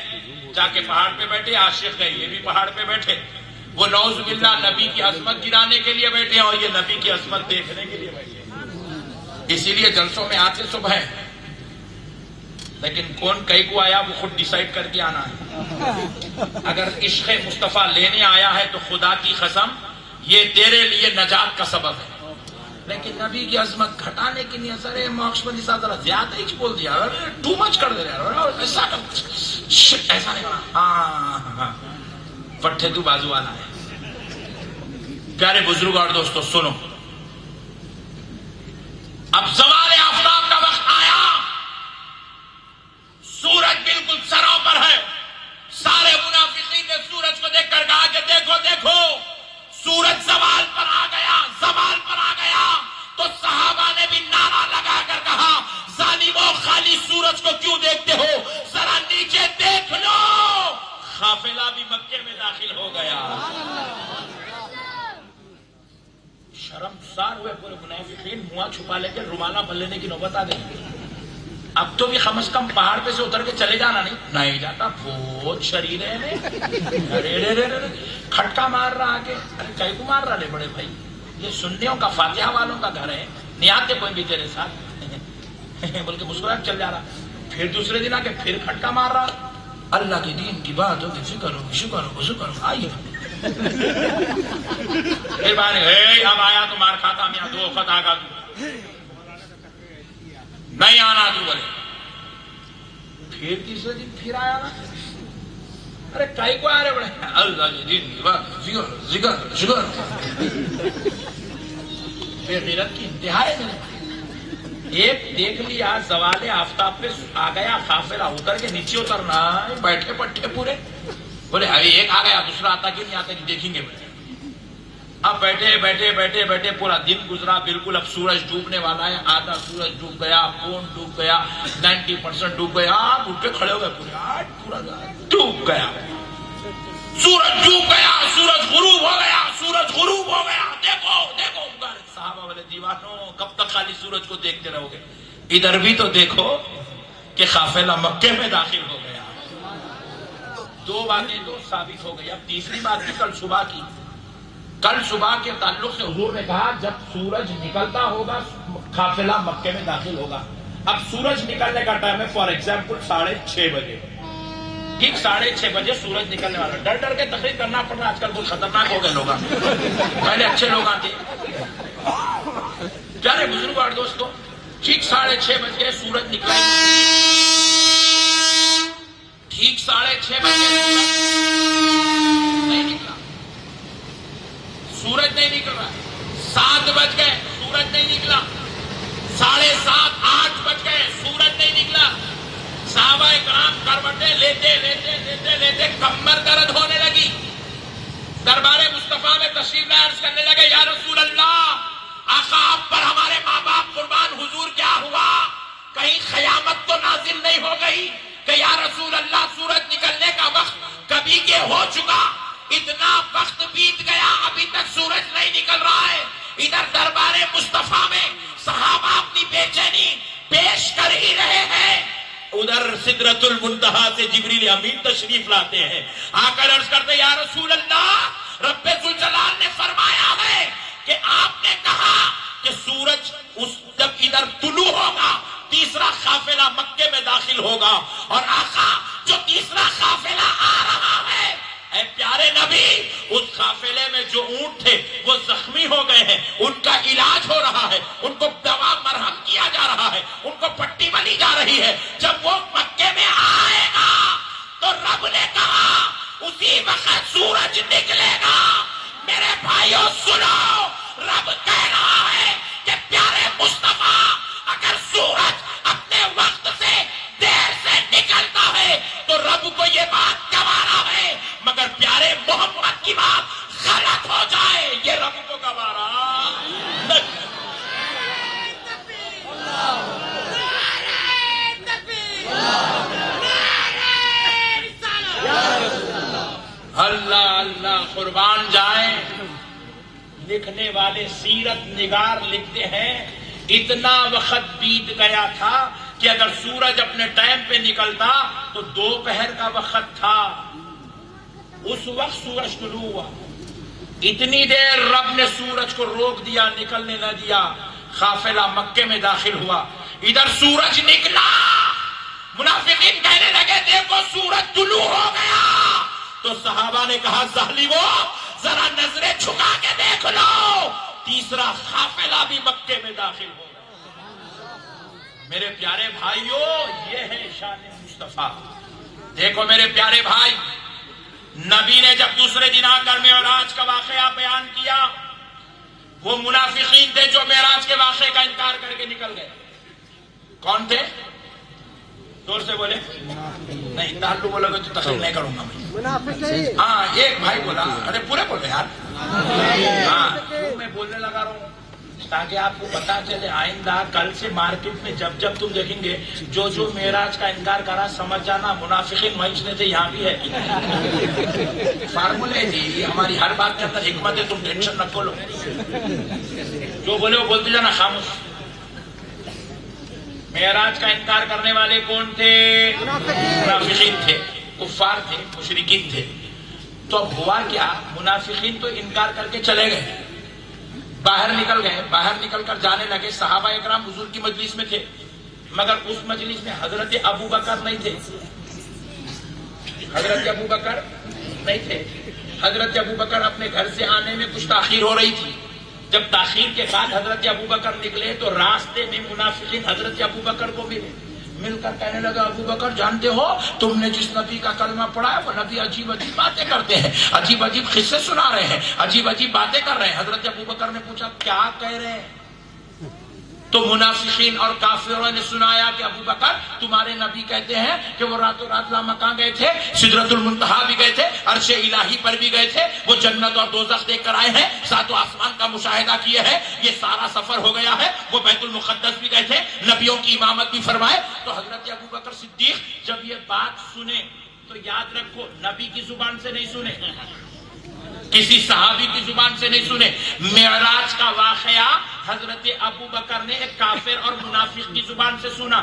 جا کے پہاڑ پہ بیٹھے، عاشق گئے یہ بھی پہاڑ پہ بیٹھے. وہ نعوذ باللہ نبی کی عظمت گرانے کے لیے بیٹھے اور یہ نبی کی عظمت دیکھنے کے لیے بیٹھے. اسی لیے جلسوں میں آتے صبح، لیکن کون کئی کو آیا وہ خود ڈیسائیڈ کر کے آنا ہے. اگر عشق مصطفیٰ لینے آیا ہے تو خدا کی قسم یہ تیرے لیے نجات کا سبب ہے. لیکن نبی کی عظمت گھٹانے کے لیے سر ماکس ملی صاحب ذرا زیادہ ہی بول دیا، ٹو مچ کر دے رہا، ایسا نہیں کرنا. ہاں پٹھے تو بازو والا ہے. پیارے بزرگ اور دوستو سنو، اب زوال آفتاب کا وقت آیا، سورج بالکل سروں پر ہے. سارے منافقین نے سورج کو دیکھ کر کہا کہ دیکھو دیکھو سورج زوال پر آ گیا، زوال پر آ گیا. تو صحابہ نے بھی نعرہ لگا کر کہا ظالمو، خالی سورج کو کیوں دیکھتے ہو، ذرا نیچے دیکھ لو. قافلہ بھی مکے میں داخل ہو گیا. شرمسار ہوئے پورے منافقین، منہ چھپا لے کے رومالہ بن لینے کی نوبت آ گئی. اب تو بھی کم از کم پہاڑ پہ سے اتر کے چلے جانا نہیں جاتا، بہت شریر ہے. کھٹکا مار رہا آگے، ارے کئی کو مار رہا لے بڑے بھائی، یہ سنیوں کا فاتحہ والوں کا گھر ہے، نہیں آتے کوئی بھی تیرے ساتھ بول کے مسکرا چل جا رہا. پھر دوسرے دن آ کے پھر کھٹکا مار رہا. اللہ کے دین کی بات ہوگی، فکر ہوگی، شکر ہوگا، شکر ہوگا، آئیے. پھر بھائی اب آیا تو مار کھاتا، میں دو وقت آگا تو نہیں آنا تو بولے. پھر تیسرے دن پھر آیا نا، ارے کئی کو آ رہے بڑے، اللہ کے دین کی بات، ذکر شکر. پھر غیرت کی انتہا ہے. ایک دیکھ لیا زوال آفتاب پہ آ گیا قافلہ، اتر کے نیچے اترنا، بیٹھے پٹھے پورے. بولے ابھی ایک آ گیا، دوسرا آتا کہ نہیں آتا کہ دیکھیں گے. اب بیٹھے بیٹھے بیٹھے بیٹھے پورا دن گزرا. بالکل اب سورج ڈوبنے والا ہے، آدھا سورج ڈوب گیا، پون ڈوب گیا، 90% ڈوب گیا. آپ اٹھ کے کھڑے ہو گئے، پورا ڈوب گیا. سورج ڈوب گیا، سورج غروب ہو گیا، سورج غروب ہو گیا. دیکھو دیکھو صحابہ والے دیوانوں، کب تک خالی سورج کو دیکھتے رہو گے؟ ادھر بھی تو دیکھو کہ قافلہ مکے میں داخل ہو گیا. دو باتیں تو ثابت ہو گئی. اب تیسری بات بھی کل صبح کی. کل صبح کے تعلق سے حضور نے کہا جب سورج نکلتا ہوگا قافلہ مکے میں داخل ہوگا. اب سورج نکلنے کا ٹائم ہے فار ایگزامپل 6:30 بجے. ٹھیک 6:30 بجے سورج نکلنے والا. ڈر ڈر کے تقریر کرنا پڑ رہا. آج کل بہت خطرناک ہو گئے لوگ، پہلے اچھے لوگ آتے. پیارے بزرگ اور دوستوں، ٹھیک 6:30 بج گئے، سورج نکلا. ٹھیک 6:30 بجے نہیں نکلا، سورج نہیں نکل رہا. 7 بج گئے، سورج نہیں نکلا. 7:30 8 بج گئے، سورج نہیں نکلا. صحابہ کرام کروٹیں لیتے لیتے لیتے لیتے کمر درد ہونے لگی. دربار مصطفیٰ میں تشریف لے عرض کرنے لگے یا رسول اللہ، آقا آپ پر ہمارے ماں باپ قربان، حضور کیا ہوا؟ کہیں قیامت تو نازل نہیں ہو گئی کہ یا رسول اللہ سورج نکلنے کا وقت کبھی کے ہو چکا، اتنا وقت بیت گیا ابھی تک سورج نہیں نکل رہا ہے. ادھر دربار مصطفیٰ میں صحابہ اپنی بے چینی پیش کر ہی رہے ہیں، ادھر سدرۃ المنتہا سے جبریل امین تشریف لاتے ہیں. آ کر عرض کرتے یا رسول اللہ، رب ذوالجلال نے فرمایا ہے کہ آپ نے کہا کہ سورج جب ادھر طلوع ہوگا تیسرا قافلہ مکے میں داخل ہوگا. اور آقا جو تیسرا قافلہ آ رہا ہے، اے پیارے نبی، اس قافلے میں جو اونٹ تھے وہ زخمی ہو گئے ہیں، ان کا علاج ہو رہا ہے، ان کو دوا مرہم کیا جا رہا ہے، ان کو پٹی بنی جا رہی ہے. جب وہ مکے میں آئے گا تو رب نے کہا اسی وقت سورج نکلے گا. میرے بھائیوں سنو، رب کہہ رہا ہے کہ پیارے مصطفیٰ، اگر سورج اپنے وقت جائے تو رب کو یہ بات گوارا ہے، مگر پیارے محمد کی بات غلط ہو جائے یہ رب کو گوارا نہیں۔ اللہ اللہ قربان جائیں۔ لکھنے والے سیرت نگار لکھتے ہیں اتنا وقت بیت گیا تھا کہ اگر سورج اپنے ٹائم پہ نکلتا تو دوپہر کا وقت تھا، اس وقت سورج طلوع ہوا۔ اتنی دیر رب نے سورج کو روک دیا، نکلنے نہ دیا، قافلہ مکے میں داخل ہوا۔ ادھر سورج نکلا، منافقین کہنے لگے دیکھو سورج طلوع ہو گیا، تو صحابہ نے کہا ظالمو ذرا نظریں چھکا کے دیکھ لو، تیسرا قافلہ بھی مکے میں داخل ہو گیا۔ میرے پیارے بھائیوں، یہ ہے شان مصطفیٰ۔ دیکھو میرے پیارے بھائی، نبی نے جب دوسرے دن آ کر معراج کا واقعہ بیان کیا، وہ منافقین تھے جو معراج کے واقعے کا انکار کر کے نکل گئے۔ کون تھے؟ زور سے بولے، نہیں تعلق بولو گے تو تقریر نہیں کروں گا میں۔ ہاں ایک بھائی بولا، ارے پورے بولے یار۔ ہاں میں بولنے لگا رہا ہوں تاکہ آپ کو پتا چلے، آئندہ کل سے مارکیٹ میں جب جب تم دیکھیں گے جو جو معراج کا انکار کرا، سمجھ جانا منافقین مہینے تھے، یہاں بھی ہے۔ فارمولے جی ہماری ہر بات کے اندر حکمت ہے، تم ٹینشن نہ کھولو، جو بولے وہ بولتے جانا، خاموش۔ معراج کا انکار کرنے والے کون تھے؟ منافقین تھے، کفار تھے، مشرکین تھے۔ تو اب ہوا کیا، منافقین تو انکار کر کے چلے گئے، باہر نکل گئے، باہر نکل کر جانے لگے۔ صحابہ اکرام حضور کی مجلس میں تھے، مگر اس مجلس میں حضرت ابو بکر نہیں تھے، حضرت ابو بکر نہیں تھے۔ حضرت ابو بکر اپنے گھر سے آنے میں کچھ تاخیر ہو رہی تھی۔ جب تاخیر کے بعد حضرت ابو بکر نکلے تو راستے میں منافقین حضرت ابو بکر کو مل کر کہنے لگا، ابو بکر جانتے ہو تم نے جس نبی کا کلمہ پڑھا ہے وہ نبی عجیب عجیب باتیں کرتے ہیں، عجیب عجیب قصے سنا رہے ہیں، عجیب عجیب باتیں کر رہے ہیں۔ حضرت ابو بکر نے پوچھا کیا کہہ رہے ہیں؟ تو منافقین اور کافروں نے سنایا کہ ابو بکر تمہارے نبی کہتے ہیں کہ وہ راتوں رات لامکان گئے تھے، سدرۃ المنتہا بھی گئے تھے، عرش الہی پر بھی گئے تھے، وہ جنت اور دوزخ دیکھ کر آئے ہیں، ساتوں آسمان کا مشاہدہ کیے ہیں، یہ سارا سفر ہو گیا ہے، وہ بیت المقدس بھی گئے تھے، نبیوں کی امامت بھی فرمائے۔ تو حضرت ابو بکر صدیق جب یہ بات سنے تو یاد رکھو نبی کی زبان سے نہیں سنے، کسی صحابی کی زبان سے نہیں سنے، معراج کا واقعہ حضرت ابو بکر نے ایک کافر اور منافق کی زبان سے سنا۔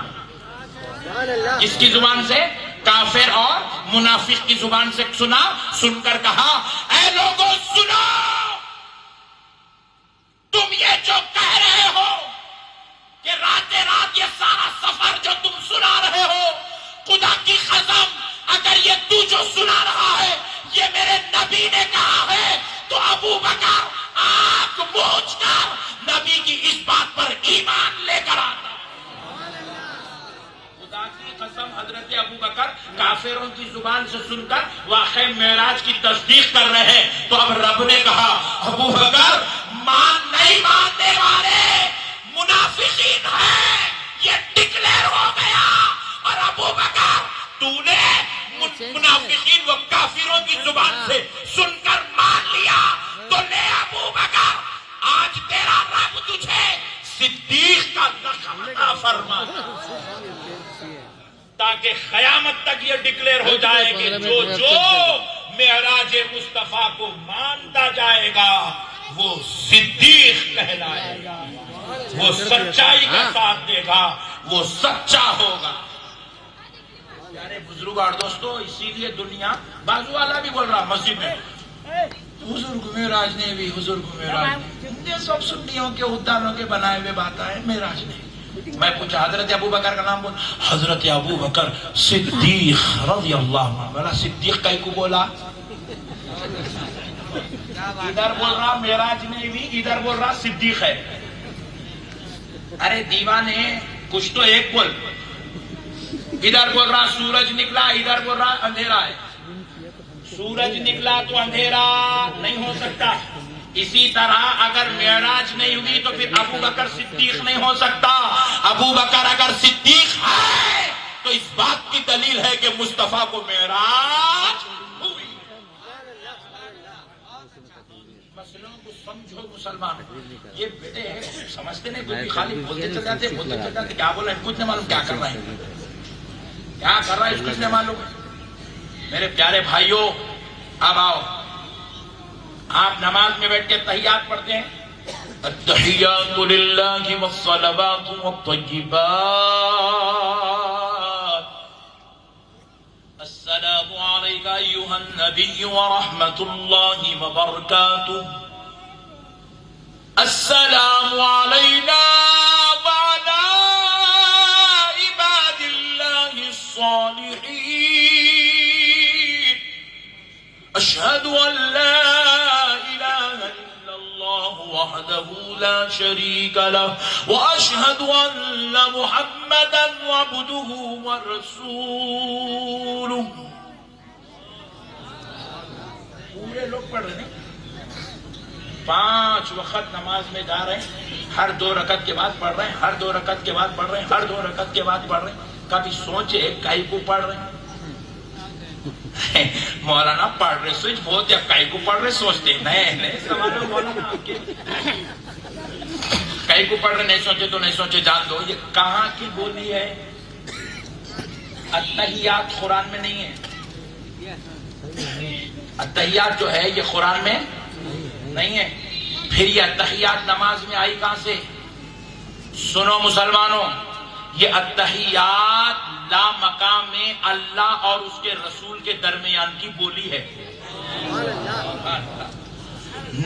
اس کی زبان سے؟ کافر اور منافق کی زبان سے سنا۔ سن کر کہا اے لوگوں سنو، تم یہ جو کہہ رہے ہو کہ رات رات یہ سارا سفر جو تم سنا رہے ہو، خدا کی قسم اگر یہ تو جو سنا رہا ہے یہ میرے نبی نے کہا ہے تو ابو بکر آنکھ بوجھ کر نبی کی اس بات پر ایمان لے کر آتا۔ خدا کی قسم حضرت ابو بکر کافروں کی زبان سے سن کر واقع معراج کی تصدیق کر رہے ہیں۔ تو اب رب نے کہا ابو بکر نہیں ماننے والے منافقین ہیں، یہ ڈکلیئر ہو گیا، اور ابو بکر تو نے منافقین و کافروں کی زبان سے سن کر مان لیا تو لے ابو بکر آج تیرا رب تجھے صدیق کا لقب عطا فرما، تاکہ قیامت تک یہ ڈکلیئر ہو جائے کہ جو جو معراج مصطفیٰ کو مانتا جائے گا وہ صدیق کہلائے گا، وہ سچائی کا ساتھ دے گا، وہ سچا ہوگا۔ پیارے بزرگ اور دوستو، اسی لیے دنیا بازو والا بھی بول رہا مسجد میں حضور کو معراج نہیں بھی، حضور کو معراج نہیں، یہ سب سنیوں کے اداروں کے بنائے ہوئے بات ہے، معراج نہیں۔ میں پوچھا حضرت ابو بکر کا نام بول، حضرت ابو بکر صدیق رضی اللہ عنہ، بولا صدیق کئی کو بولا؟ ادھر بول رہا معراج نہیں بھی، ادھر بول رہا صدیق ہے۔ ارے دیوانے کچھ تو ایک بول، ادھر بول رہا سورج نکلا، ادھر بول رہا اندھیرا ہے۔ سورج نکلا تو اندھیرا نہیں ہو سکتا، اسی طرح اگر معراج نہیں ہوئی تو پھر ابو بکر صدیق نہیں ہو سکتا۔ ابو بکر اگر صدیق ہے تو اس بات کی دلیل ہے کہ مصطفیٰ کو معراج ہوئی۔ مسئلوں کو سمجھو مسلمان، یہ بیٹے سمجھتے نہیں، کوئی خالی بولتے چل جاتے کیا بول رہے ہیں، کچھ نہیں معلوم کیا کر رہے ہیں، کیا کر رہا ہے کچھ نہیں معلوم۔ میرے پیارے بھائیوں، اب آؤ، آپ نماز میں بیٹھ کے تحیات پڑھتے ہیں، التحیات للہ والصلوات والطیبات، السلام علیک ایھا النبی ورحمۃ اللہ وبرکاتہ، السلام علینا وعلی عباد اللہ الصالحین، اشہد ان لا الہ الا اللہ وحدہ لا شریک لہ واشہد ان محمدا عبدہ ورسولہ۔ پورے لوگ پڑھ رہے ہیں، 5 وقت نماز میں جا رہے ہیں، ہر 2 رکعت کے بعد پڑھ رہے ہیں، ہر 2 رکعت کے بعد پڑھ رہے ہیں، ہر 2 رکعت کے بعد پڑھ رہے ہیں۔ کبھی سوچے کئی کو پڑھ رہے ہیں؟ مولانا پڑھ رہے سوچ بہت، یا کئی کو پڑھ رہے سوچتے نہیں سوال مولانا آپ کے، کئی کو پڑھ رہے نہیں سوچے تو نہیں سوچے، جان دو۔ یہ کہاں کی بولی ہے؟ التحیات قرآن میں نہیں ہے، التحیات جو ہے یہ قرآن میں نہیں ہے۔ پھر یہ التحیات نماز میں آئی کہاں سے؟ سنو مسلمانوں، یہ التحیات لا مقام میں اللہ اور اس کے رسول کے درمیان کی بولی ہے۔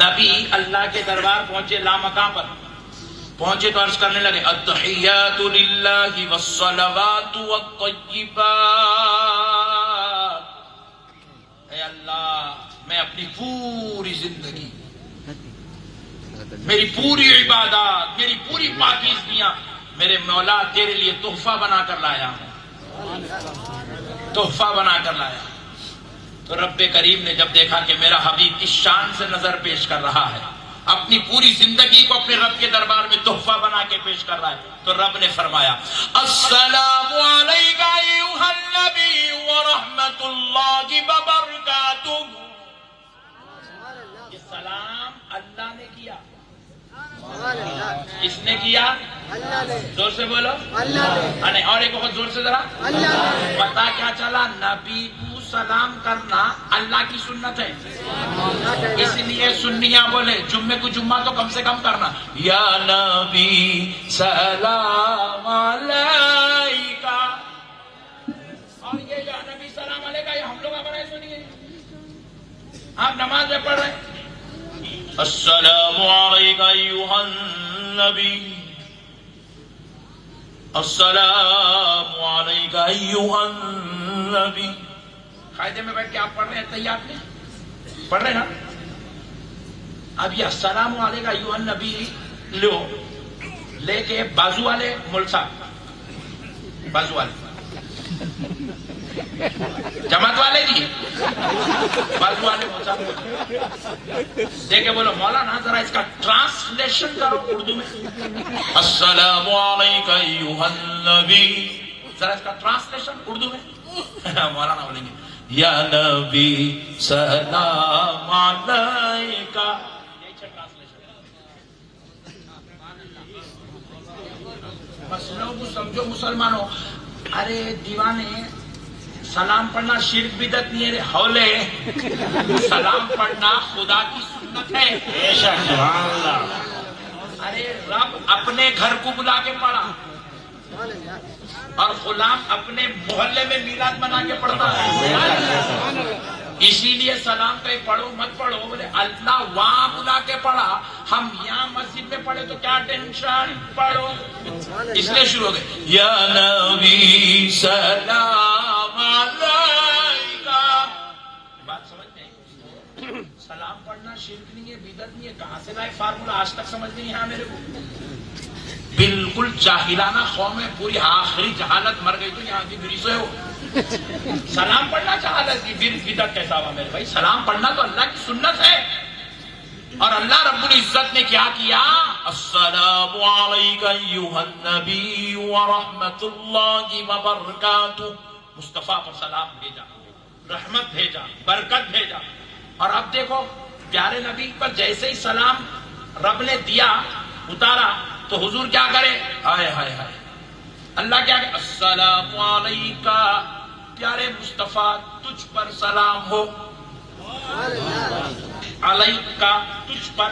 نبی اللہ کے دربار پہنچے، لا مقام پر پہنچے تو عرض کرنے لگے التحیات للہ والصلوات والطیبات، اے اللہ میں اپنی پوری زندگی، میری پوری عبادات، میری پوری پاکیزگیاں میرے مولا تیرے لیے تحفہ بنا کر لایا ہوں، تحفہ بنا کر لایا۔ تو رب کریم نے جب دیکھا کہ میرا حبیب اس شان سے نظر پیش کر رہا ہے، اپنی پوری زندگی کو اپنے رب کے دربار میں تحفہ بنا کے پیش کر رہا ہے، تو رب نے فرمایا السلام علیک ایھا النبی ورحمۃ اللہ وبرکاتہ۔ یہ سلام اللہ نے کیا، کس نے کیا؟ زور سے بولو، اور ایک بہت زور سے ذرا، پتا کیا چلا؟ نبی کو سلام کرنا اللہ کی سنت ہے، اس لیے سنیاں بولے جمعے کو جمعہ تو کم سے کم کرنا، یا نبی سلام علیکہ، اور یہ یا نبی سلام علیکہ یہ ہم لوگ ہمارے سنیے، آپ نماز میں پڑھ رہے ہیں السلام علیک ایھا النبی، السلام علیک ایھا النبی، قاعدے میں بیٹھ کے آپ پڑھ رہے ہیں، تحیات میں پڑھ رہے ہیں نا۔ اب یہ السلام علیک ایھا النبی لے کے بازو والے مول صاحب، بازو والے جماعت والے جی، بازو والے مول صاحب دیکھے بولو مولانا ذرا اس کا ٹرانسلیشن کرو اردو میں، السلام علیک ایھا النبی، ذرا اس کا ٹرانسلیشن اردو میں۔ مولانا بولیں گے یا نبی سلام علیکہ، یہی ٹرانسلیشن۔ مسئلوں کو سمجھو مسلمانوں، ارے دیوانے سلام پڑھنا شرک بدعت نہیں ہے، ہولے سلام پڑھنا خدا کی سنت ہے۔ بے شک سبحان اللہ۔ ارے رب اپنے گھر کو بلا کے پڑھا، اور غلام اپنے محلے میں میلاد بنا کے پڑھتا ہے، اسی لیے سلام کہیں پڑھو مت پڑھو، بولے اللہ وہاں بلا کے پڑھا، ہم یہاں مسجد میں پڑھے تو کیا ٹینشن، پڑھو، اس لیے شروع ہو گئے یا نبی سلام علیکہ۔ بات سمجھ میں؟ سلام پڑھنا شرک نہیں ہے، بدعت نہیں ہے، کہاں سے لائے فارمولا، آج تک سمجھ نہیں ہے میرے کو، بالکل جاہلانہ قوم ہے، پوری آخری جہالت مر گئی تو یہاں کی گری سے ہو۔ سلام پڑھنا جہالت کی بدعت کیسا ہوا میرے بھائی؟ سلام پڑھنا تو اللہ کی سنت ہے، اور اللہ رب العزت نے کیا کیا؟ السلام علیکم ایھا النبی ورحمۃ اللہ وبرکاتہ. مصطفیٰ پر سلام بھیجا، رحمت بھیجا، برکت بھیجا. اور اب دیکھو پیارے نبی پر جیسے ہی سلام رب نے دیا اتارا تو حضور کیا کرے؟ ہائے ہائے ہائے، اللہ کیا کہ السلام علیکہ پیارے مصطفیٰ تجھ پر سلام ہو، علیکہ تجھ پر،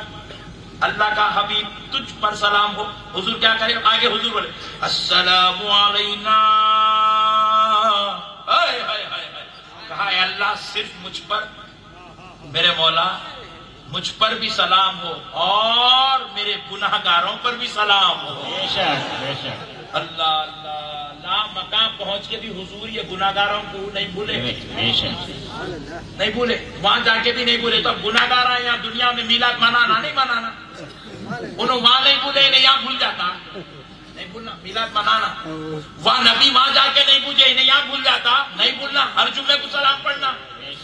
اللہ کا حبیب تجھ پر سلام ہو. حضور کیا کرے؟ آگے حضور بولے السلام علینا. کہا اے اللہ صرف مجھ پر، میرے مولا مجھ پر بھی سلام ہو اور میرے گناہ گاروں پر بھی سلام ہو. اللہ اللہ، لا مقام پہنچ کے بھی حضور یہ گناہ گاروں کو نہیں بھولے، نہیں بھولے، وہاں جا کے بھی نہیں بھولے. تو اب گناہ گار ہیں یہاں دنیا میں میلاد منانا نہیں منانا، انہوں وہاں نہیں بھولے انہیں یہاں بھول جاتا، نہیں بھولنا میلاد منانا. وہاں نبی وہاں جا کے نہیں بھولے انہیں یہاں بھول جاتا، نہیں بھولنا. ہر جمعے کو سلام پڑھنا،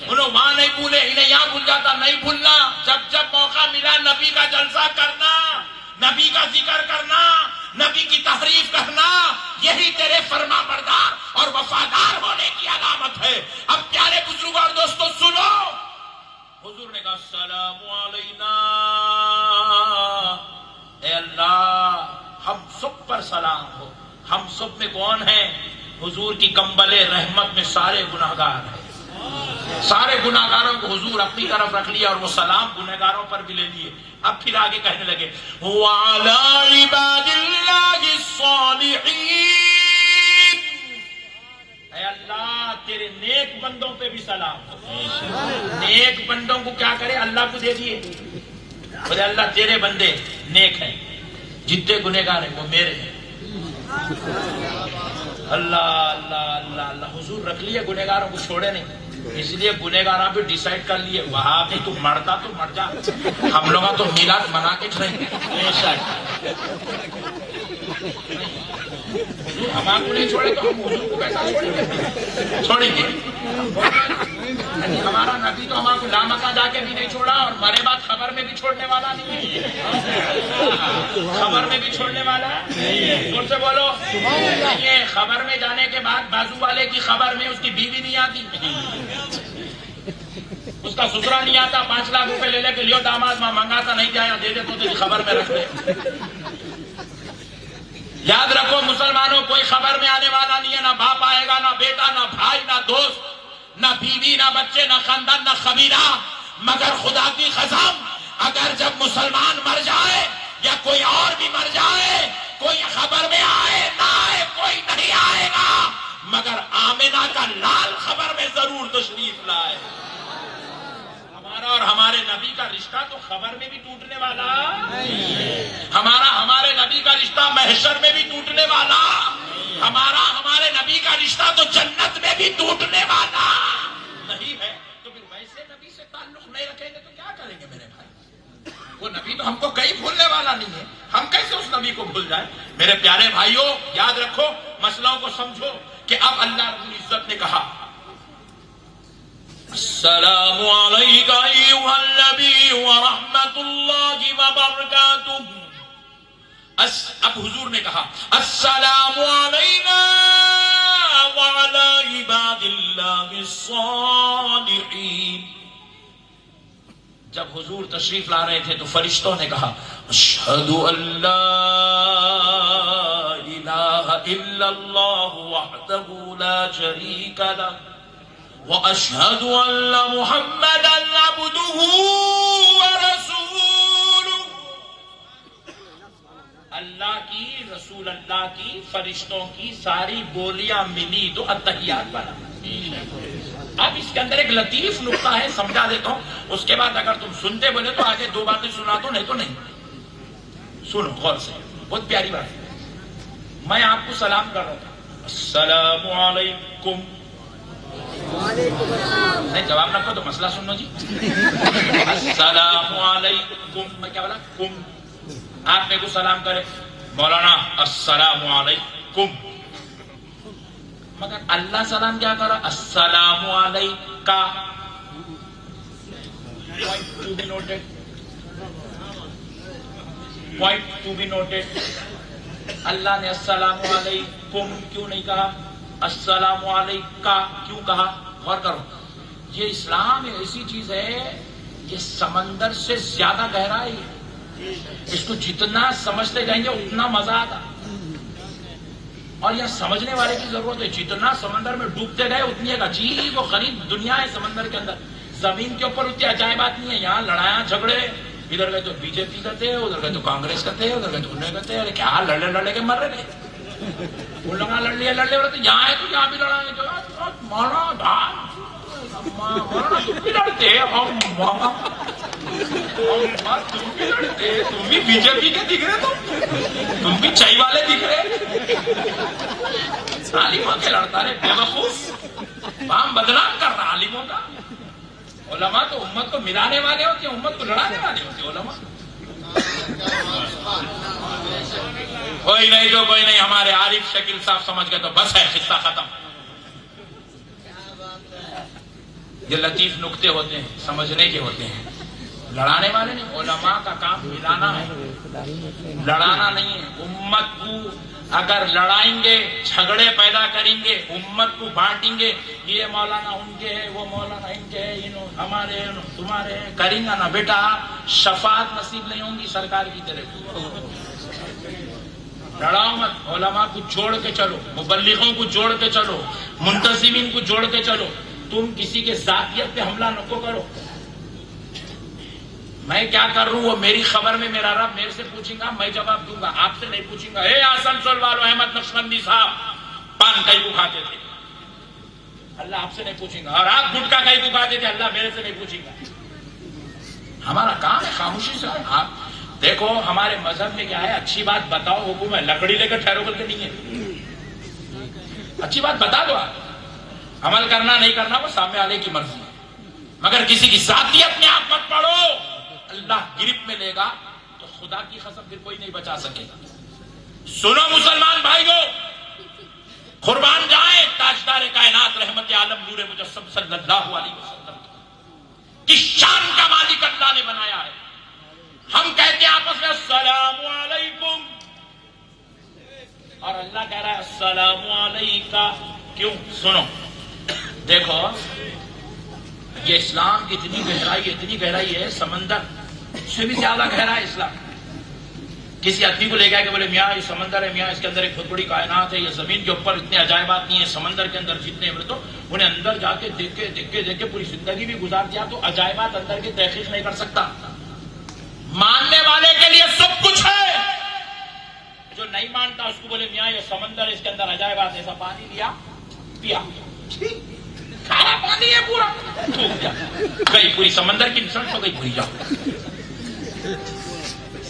انہوں وہاں نہیں بھولے انہیں یہاں بھول جاتا، نہیں بھولنا. جب جب موقع ملا نبی کا جلسہ کرنا، نبی کا ذکر کرنا، نبی کی تحریف کرنا، یہی تیرے فرما بردار اور وفادار ہونے کی علامت ہے. اب پیارے بزرگوں اور دوستوں سنو، حضور نے کہا السلام علینا، اے اللہ ہم سب پر سلام ہو. ہم سب میں کون ہیں؟ حضور کی کمبل رحمت میں سارے گناہگار ہیں. سارے گناہگاروں کو حضور اپنی طرف رکھ لیا اور وہ سلام گناہگاروں پر بھی لے لیے. اب پھر آگے کہنے لگے وَعَلَىٰ عِبَادِ اللَّهِ الصَّالِحِينَ، اے اللہ تیرے نیک بندوں پہ بھی سلام ہو. نیک بندوں کو کیا کرے؟ اللہ کو دے دیے. بولے اللہ تیرے بندے نیک ہیں، جتنے گنہگار ہیں وہ میرے ہیں. اللہ اللہ اللہ اللہ، حضور رکھ لیے گنہگاروں کو چھوڑے نہیں. اس لیے گنہگار بھی ڈیسائیڈ کر لیے وہاں بھی تو مرتا تو مر جا، ہم لوگ تو میلاد منا کے چھوڑیں گے. ہمارے کو نہیں چھوڑے تو ہم حضور کو کیسا چھوڑیں گے؟ چھوڑیں گے. ہمارا نبی تو ہمارے کو لامکہ جا کے بھی نہیں چھوڑا اور مرے بعد خبر میں بھی چھوڑنے والا نہیں ہے. خبر میں بھی چھوڑنے والا زور سے بولو نہیں ہے. خبر میں جانے کے بعد بازو والے کی خبر میں اس کی بیوی نہیں آتی، اس کا سسرا نہیں آتا. 5 لاکھ روپے لے لے کے لیو داماد ماں منگاتا نہیں جایا دے دے تو تیری خبر میں رکھ دے. یاد رکھو مسلمانوں، کوئی خبر میں آنے والا نہیں ہے. نہ باپ آئے گا، نہ بیٹا، نہ بھائی، نہ دوست، نہ بیوی، نہ بچے، نہ خاندان، نہ قبیلہ، مگر خدا کی قسم اگر جب مسلمان مر جائے یا کوئی اور بھی مر جائے، کوئی خبر میں آئے نہ آئے، کوئی نہیں آئے گا، مگر آمنہ کا لال خبر میں ضرور تشریف لائے. ہمارا اور ہمارے نبی کا رشتہ تو خبر میں بھی ٹوٹنے والا، ہمارے نبی کا رشتہ محشر میں بھی ٹوٹنے والا، ہمارے نبی کا رشتہ تو جنت میں بھی ٹوٹنے والا نہیں ہے. تو پھر ویسے نبی سے تعلق نہیں رکھیں گے تو کیا کریں گے میرے بھائی؟ وہ نبی تو ہم کو کہیں بھولنے والا نہیں ہے، ہم کیسے اس نبی کو بھول جائیں؟ میرے پیارے بھائیوں یاد رکھو، مسئلوں کو سمجھو کہ اب اللہ رب العزت نے کہا السلام علیکم ایھا النبی ورحمۃ اللہ وبرکاتہ. اب حضور نے کہا السلام علینا وعلی عباد اللہ الصالحین. جب حضور تشریف لا رہے تھے تو فرشتوں نے کہا اشہد ان لا الہ الا اللہ وحدہ لا شریک لہ واشہد ان محمدا عبدہ ورسولہ. اللہ کی، رسول اللہ کی، فرشتوں کی ساری بولیاں ملی تو التحیات بنا. اب اس کے اندر ایک لطیف نقطہ ہے، سمجھا دیتا ہوں، اس کے بعد اگر تم سنتے بولے تو آگے 2 باتیں سنا دو، نہیں تو نہیں. سنو غور سے، بہت پیاری بات ہے. میں آپ کو سلام کر رہا تھا السلام علیکم، نہیں جواب نہ کرو تو مسئلہ سنو جی. السلام علیکم، میں کیا بولا؟ کم. آپ میرے کو سلام کرے مولانا السلام علیکم، مگر اللہ سلام کیا کرا؟ السلام علیکہ. پوائنٹ ٹو بی نوٹڈ، اللہ نے السلام علیکم کیوں نہیں کہا، السلام علیکہ کیوں کہا؟ غور کرو، یہ اسلام ایک ایسی چیز ہے، یہ سمندر سے زیادہ گہرا ہے، اس کو جتنا سمجھتے جائیں گے اتنا مزہ آتا، اور یہ سمجھنے والے کی ضرورت ہے، جتنا سمندر میں ڈوبتے گئے اتنی ایک عجیب و غریب دنیا ہے سمندر کے اندر، زمین کے اوپر اتنی عجائبات نہیں ہے، یہاں لڑائیاں جھگڑے، ادھر گئے تو بی جے پی کرتے، ادھر گئے تو کانگریس کرتے، ادھر گئے تو انہیں کرتے، ارے کیا لڑے کے مر رہے تھے، وہ لگا لڑ لیا یہاں ہے تو یہاں بھی لڑائیں گے، مارا تم بھی لڑتے، تم بھی لڑتے، تم بھی بی جے پی کے دکھ رہے، تم بھی چائے والے دکھ رہے، عالموں کے لڑتا رہے بے وقوف، کام بدنام کر رہا عالموں کا۔ علماء تو امت کو ملانے والے ہوتے ہیں، امت کو لڑانے والے ہوتے ہیں علماء۔ کوئی نہیں جو کوئی نہیں، ہمارے عارف شکیل صاحب سمجھ گئے تو بس ہے، قصہ ختم۔ یہ لطیف نکتے ہوتے ہیں، سمجھنے کے ہوتے ہیں، لڑانے والے نہیں۔ علماء کا کام ملانا ہے، لڑانا نہیں ہے۔ امت کو اگر لڑائیں گے، جھگڑے پیدا کریں گے، امت کو بانٹیں گے، یہ مولانا ان کے ہے، وہ مولانا ان کے ہے، ہمارے تمہارے ہیں، کریں گا نا بیٹا، شفاعت نصیب نہیں ہوں گی سرکار کی طرف۔ لڑاؤ مت، علماء کو جوڑ کے چلو، مبلغوں کو جوڑ کے چلو، منتظمین کو جوڑ کے چلو۔ تم کسی کے ذاتیت پہ حملہ نہ کرو، میں کیا کر رہا ہوں وہ میری خبر میں میرا رب میرے سے پوچھیں گا، میں جواب دوں گا، آپ سے نہیں پوچھیں گا۔ اے آسنسول والو، احمد نقشبندی صاحب پان کئی کو کھاتے تھے، اللہ آپ سے نہیں پوچھیں گا، اور آپ گٹکا کئی کو کھاتے تھے، اللہ میرے سے نہیں پوچھیں گا۔ ہمارا کام ہے خاموشی سے۔ آپ دیکھو ہمارے مذہب میں کیا ہے، اچھی بات بتاؤ حکم ہے، لکڑی لے کر ٹھہرو کر کے نہیں ہے، اچھی بات بتا دو، آپ عمل کرنا نہیں کرنا وہ سامنے والے کی مرضی ہے، مگر کسی کی ذاتیت میں آپ مت پڑو، اللہ گرفت میں لے گا تو خدا کی قسم پھر کوئی نہیں بچا سکے گا۔ سنو مسلمان بھائیو، قربان جائیں تاجدار کائنات رحمت عالم نور مجسم صلی اللہ علیہ وسلم کی شان کا مالک اللہ نے بنایا ہے۔ ہم کہتے ہیں آپس میں السلام علیکم، اور اللہ کہہ رہا ہے السلام علیکہ، کیوں؟ سنو دیکھو، یہ اسلام کی اتنی گہرائی ہے، سمندر سے بھی زیادہ گہرا ہے اسلام۔ کسی آدمی کو لے گیا کہ بولے میاں یہ سمندر ہے، میاں اس کے اندر ایک بہت بڑی کائنات ہے، یہ زمین کے اوپر اتنے عجائبات نہیں ہیں، سمندر کے اندر جتنے ہیں، تو انہیں اندر جا کے دیکھ کے پوری زندگی بھی گزار دیا تو عجائبات اندر کی تحقیق نہیں کر سکتا۔ ماننے والے کے لیے سب کچھ ہے، جو نہیں مانتا اس کو بولے میاں یہ سمندر ہے، اس کے اندر عجائبات، ایسا پانی لیا پیا، کھارا پانی ہے پورا، گئی پوری سمندر کی انسلٹ ہو گئی، پوری جاؤ۔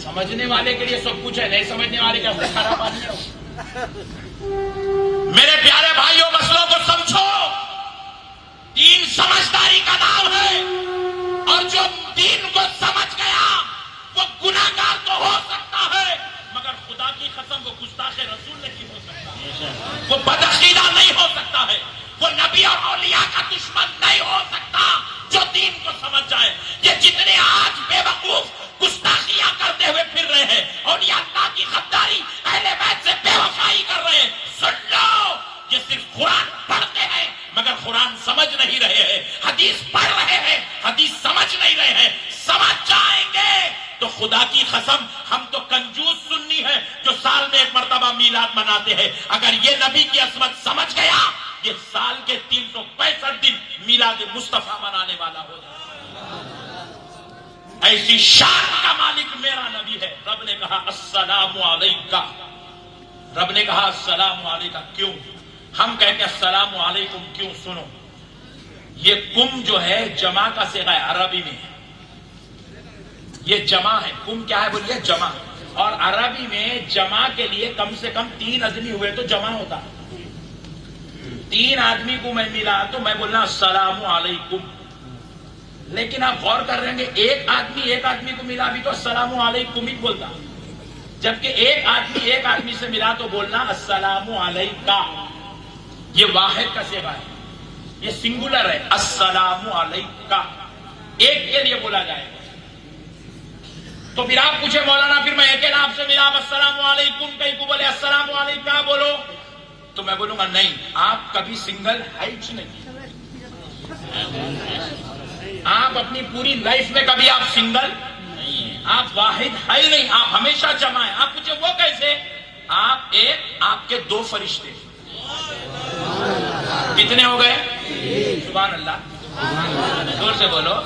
سمجھنے والے کے لیے سب کچھ ہے، نہیں سمجھنے والے کا کھارا پانی ہے۔ میرے پیارے بھائیوں، مسئلوں کو سمجھو، دین سمجھداری کا نام ہے، اور جو دین کو سمجھ گیا وہ گناہگار تو ہو سکتا ہے، مگر خدا کی قسم وہ گستاخ رسول نہیں ہو سکتا، وہ بدعقیدہ نہیں ہو سکتا ہے، وہ نبی اور اولیاء کا دشمن نہیں ہو سکتا جو دین کو سمجھ جائے۔ یہ جتنے آج بے وقوف گستاخیاں کرتے ہوئے پھر رہے ہیں، اولیاء اللہ کی غداری، اہل بیت سے بے وفائی کر رہے ہیں، سن لو، یہ صرف قرآن پڑھتے ہیں مگر قرآن سمجھ نہیں رہے ہیں، حدیث پڑھ رہے ہیں، حدیث سمجھ نہیں رہے ہیں۔ سمجھ جائیں گے تو خدا کی قسم ہم تو کنجوس سنی ہے جو سال میں ایک مرتبہ میلاد مناتے ہیں، اگر یہ نبی کی عظمت سمجھ گیا یہ سال کے 365 دن میلاد مصطفیٰ منانے والا ہو جائے۔ ایسی شان کا مالک میرا نبی ہے۔ رب نے کہا السلام علیکہ، رب نے کہا السلام علیکہ، کیوں؟ ہم کہتے ہیں السلام علیکم کیوں؟ سنو، یہ کم جو ہے جمع کا صیغہ ہے عربی میں، یہ جمع ہے۔ کم کیا ہے بولیے؟ جمع۔ اور عربی میں جمع کے لیے کم سے کم 3 آدمی ہوئے تو جمع ہوتا ہے۔ 3 آدمی کو میں ملا تو میں بولنا السلام علیکم، لیکن آپ غور کر رہے ہیں کہ ایک آدمی کو ملا بھی تو السلام علیکم ہی بولتا، جبکہ ایک آدمی سے ملا تو بولنا السلام علیکہ۔ یہ واحد کا صیغہ ہے، یہ سنگولر ہے، السلام علیکہ، ایک کے لیے بولا جائے گا۔ تو پھر آپ پوچھے مولانا پھر میں اکیلا آپ سے ملا آپ السلام علیکم کہیں کو بولے السلام علیکم بولو تو میں بولوں گا نہیں آپ کبھی سنگل ہائٹ نہیں آپ اپنی پوری لائف میں کبھی آپ سنگل آپ واحد ہے نہیں آپ ہمیشہ جمع ہیں آپ پوچھے وہ کیسے آپ ایک آپ کے دو فرشتے کتنے ہو گئے سبحان اللہ زور سے بولو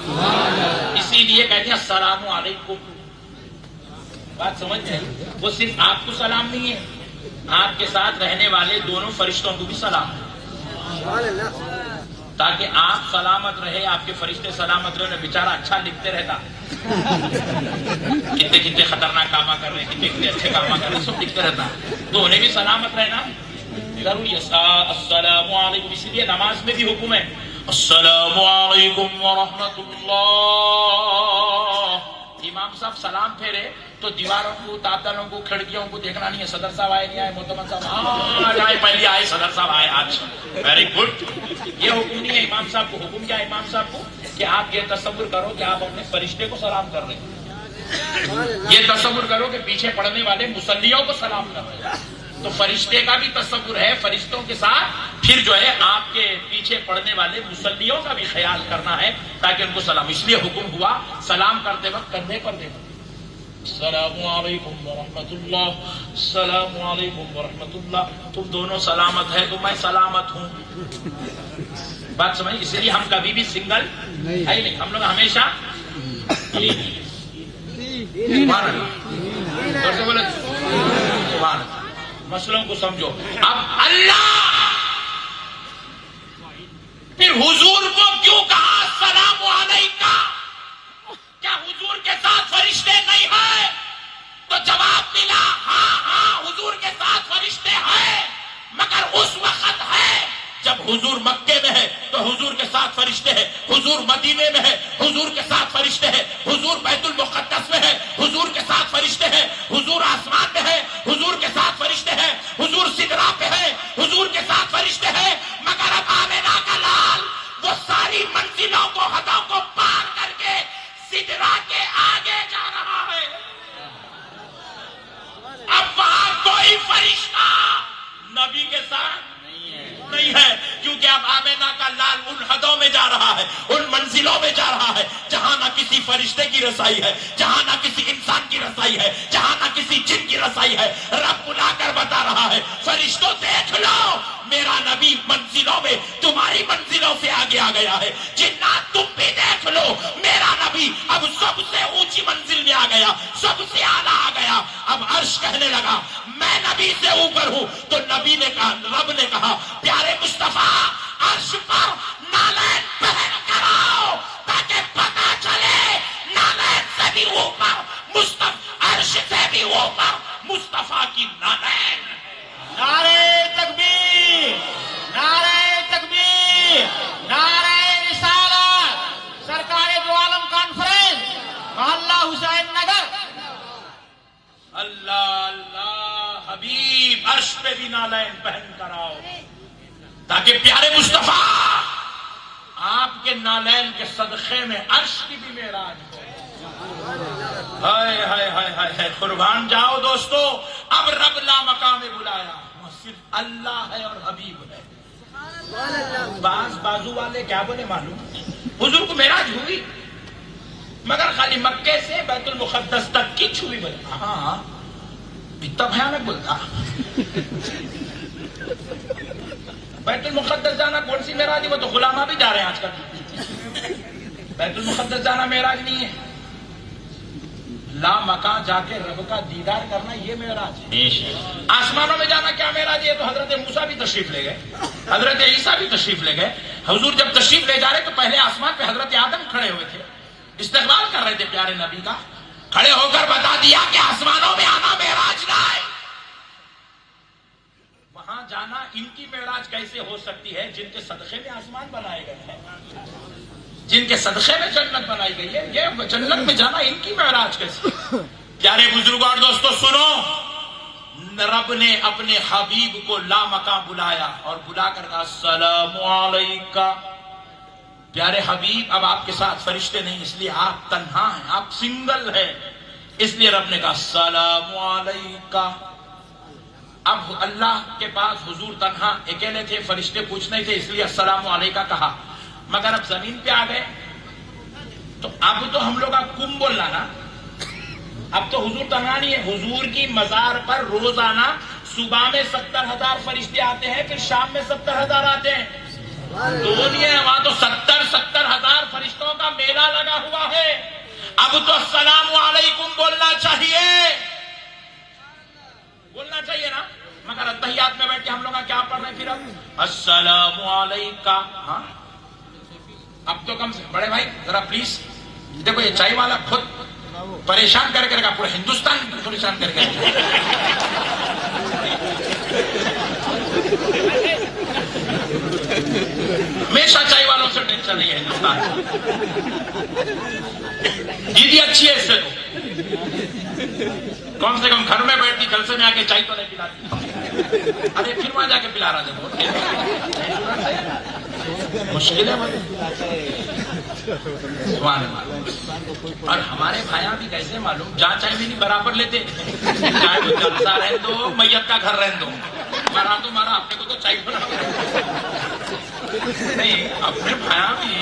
اسی لیے کہتے ہیں السلام علیکم بات سمجھ میں وہ صرف آپ کو سلام نہیں ہے آپ کے ساتھ رہنے والے دونوں فرشتوں کو بھی سلام ہے تاکہ آپ سلامت رہے آپ کے فرشتے سلامت رہے بیچارہ اچھا لکھتے رہتا کتنے کتنے خطرناک کام کر رہے کتنے کتنے اچھے کام کر رہے سب لکھتے رہتا تو انہیں بھی سلامت رہنا ضروری ہے السلام علیکم اس لیے نماز میں بھی حکم ہے السلام علیکم ورحمۃ اللہ امام صاحب سلام پھیرے تو دیواروں کو تابدانوں کو کھڑکیوں کو دیکھنا نہیں ہے صدر صاحب آئے نہیں آئے محتمم صاحب آج آئے پہلے آئے صدر صاحب آئے آج ویری گڈ یہ حکم نہیں ہے امام صاحب کو حکم کیا ہے امام صاحب کو کہ آپ یہ تصور کرو کہ آپ اپنے فرشتے کو سلام کر رہے ہیں یہ تصور کرو کہ پیچھے پڑھنے والے مصلیوں کو سلام کر رہے ہیں تو فرشتے کا بھی تصور ہے فرشتوں کے ساتھ پھر جو ہے آپ کے پیچھے پڑھنے والے مصلیوں کا بھی خیال کرنا ہے تاکہ ان کو سلام اس لیے حکم ہوا سلام کرتے وقت کندھے پر دیکھو السلام علیکم ورحمۃ اللہ السلام علیکم ورحمۃ اللہ تم دونوں سلامت ہے تو میں سلامت ہوں بات سمجھ اس لیے ہم کبھی بھی سنگل ہے نہیں ہم لوگ ہمیشہ مسئلوں کو سمجھو اب اللہ پھر حضور کو کیوں کہا السلام علیکم کیا حضور کے ساتھ فرشتے نہیں ہیں تو جواب ملا ہاں حضور کے ساتھ فرشتے ہیں مگر اس وقت ہے جب حضور مکے میں ہے تو حضور کے ساتھ فرشتے ہیں حضور مدینے میں ہے حضور کے ساتھ فرشتے ہیں حضور بیت المقدس میں ہے حضور کے ساتھ فرشتے ہیں حضور آسمان میں ہے حضور کے ساتھ فرشتے ہیں حضور سدرا پہ ہے حضور کے ساتھ فرشتے ہیں مگر اب آمینہ کا لال وہ ساری منزلوں کو حدوں کو پار کر کے سدرا کے آگے جا رہا ہے اب وہاں کوئی فرشتہ نبی کے ساتھ نہیں ہے کیونکہ اب آمینہ کا لال ان حدوں میں جا رہا ہے ان منزلوں میں جا رہا ہے جہاں نہ کسی فرشتے کی رسائی ہے جہاں نہ کسی انسان کی رسائی ہے جہاں نہ کسی جن کی رسائی ہے رب بلا کر بتا رہا ہے فرشتوں دیکھ لو میرا نبی منزلوں میں تمہاری منزلوں سے آگے آ گیا ہے جنات تم بھی دیکھ لو میرا نبی اب سب سے اونچی منزل میں آ گیا سب سے اعلیٰ آ گیا اب عرش کہنے لگا میں نبی سے اوپر ہوں تو نبی نے کہا رب نے کہا پیارے مصطفیٰ عرش پر نالین پہن کر آؤ تاکہ پتہ چلے نالین سے بھی اوپر مصطفیٰ عرش سے بھی اوپر مصطفیٰ کی نالین نعرہ تکبیر نعرہ تکبیر نعرہ رسالت سرکار دو عالم کانفرنس محلہ حسین نگر اللہ اللہ حبیب عرش پہ بھی نالین پہن کر آؤ تاکہ پیارے مصطفیٰ آپ کے نالین کے صدقے میں عرش کی بھی معراج ہو ہائے ہائے ہائے ہائے قربان جاؤ دوستو اب رب لا مقام بلایا وہ صرف اللہ ہے اور حبیب ہے بعض بازو والے کیا بولے معلوم حضور کو معراج ہوئی مگر خالی مکے سے بیت المقدس تک کی چھوئی بولے ہاں اتنا بھیانک بولتا بیت المقدس جانا کون سی معراج ہے وہ تو غلامہ بھی جا رہے ہیں آج کل بیت المقدس جانا معراج نہیں ہے لا مکان جا کے رب کا دیدار کرنا یہ معراج ہے آسمانوں میں جانا کیا معراج ہے تو حضرت موسیٰ بھی تشریف لے گئے حضرت عیسیٰ بھی تشریف لے گئے حضور جب تشریف لے جا رہے تو پہلے آسمان پہ حضرت آدم کھڑے ہوئے تھے استقبال کر رہے تھے پیارے نبی کا کھڑے ہو کر بتا دیا کہ آسمانوں میں آنا معراج نہ ہے وہاں جانا ان کی معراج کیسے ہو سکتی ہے جن کے صدقے میں آسمان بنائے گئے ہیں جن کے صدقے میں جنت بنائی گئی ہے یہ جنت میں جانا ان کی معراج کیسے پیارے بزرگوں اور دوستو سنو رب نے اپنے حبیب کو لا مقام بلایا اور بلا کر کہا السلام علیکہ پیارے حبیب اب آپ کے ساتھ فرشتے نہیں اس لیے آپ تنہا ہیں آپ سنگل ہیں اس لیے رب نے کہا السلام علیکہ. اب اللہ کے پاس حضور تنہا اکیلے تھے، فرشتے کچھ نہیں تھے، اس لیے السلام علیکہ کہا. مگر اب زمین پہ آ گئے تو اب تو ہم لوگ کا کم بولنا نا. اب تو حضور تنہا نہیں ہے، حضور کی مزار پر روزانہ صبح میں 70,000 فرشتے آتے ہیں، پھر شام میں 70,000 آتے ہیں. دو نہیں ہے وہاں، تو 70,000 فرشتوں کا میلہ لگا ہوا ہے. اب تو السلام علیکم بولنا چاہیے نا. مگر اتحیات میں بیٹھ کے ہم لوگ کیا پڑھ رہے ہیں پھر اب السلام علیکہ. ہاں اب تو کم سے بڑے بھائی ذرا پلیز دیکھو، یہ چائے والا خود پریشان کر کے رکھا، پورا ہندوستان پریشان کر کے رکھا. ہمیشہ چائے والوں سے ٹینشن نہیں ہے ہندوستان. دیدی اچھی ہے اس سے کم سے کم گھر میں بیٹھتی، جلسے میں آ کے چائے تو نہیں پلاتی. ارے پھر وہاں جا کے پلا رہا تھا، مشکل ہے اور ہمارے بھائیاں بھی کیسے معلوم، جہاں چائے بھی نہیں برابر لیتے. چاہے تو جلسہ رہن دو، میت کا گھر رہن دو، مرا تو مارا، اپنے کو تو چائے نہیں. اپنے بھائیاں بھی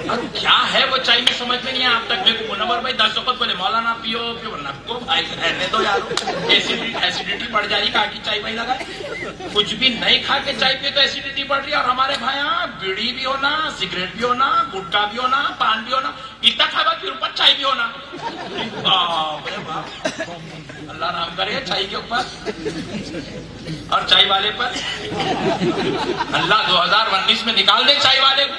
اور کیا ہے وہ چائے میں سمجھ میں نہیں ہے. اب تک میرے کو منور بھائی 10 وقت بولے مولانا پیو ورنہ کو بھائی رہنے دو یار، ایسیڈیٹی بڑھ جائے گی. کہا کہ چائے بھائی لگا کچھ بھی نہیں کھا کے چائے پیے تو ایسیڈیٹی بڑھ رہی ہے. اور ہمارے بھائیاں بیڑی بھی ہونا، سگریٹ بھی ہونا، گٹکا بھی ہونا، پان بھی ہونا، اتنا کھا پھر اوپر چائے بھی ہونا. اللہ رحم کرے چائے کے اوپر اور چائے والے پر. اللہ 2019 میں نکال دے چائے والے کو.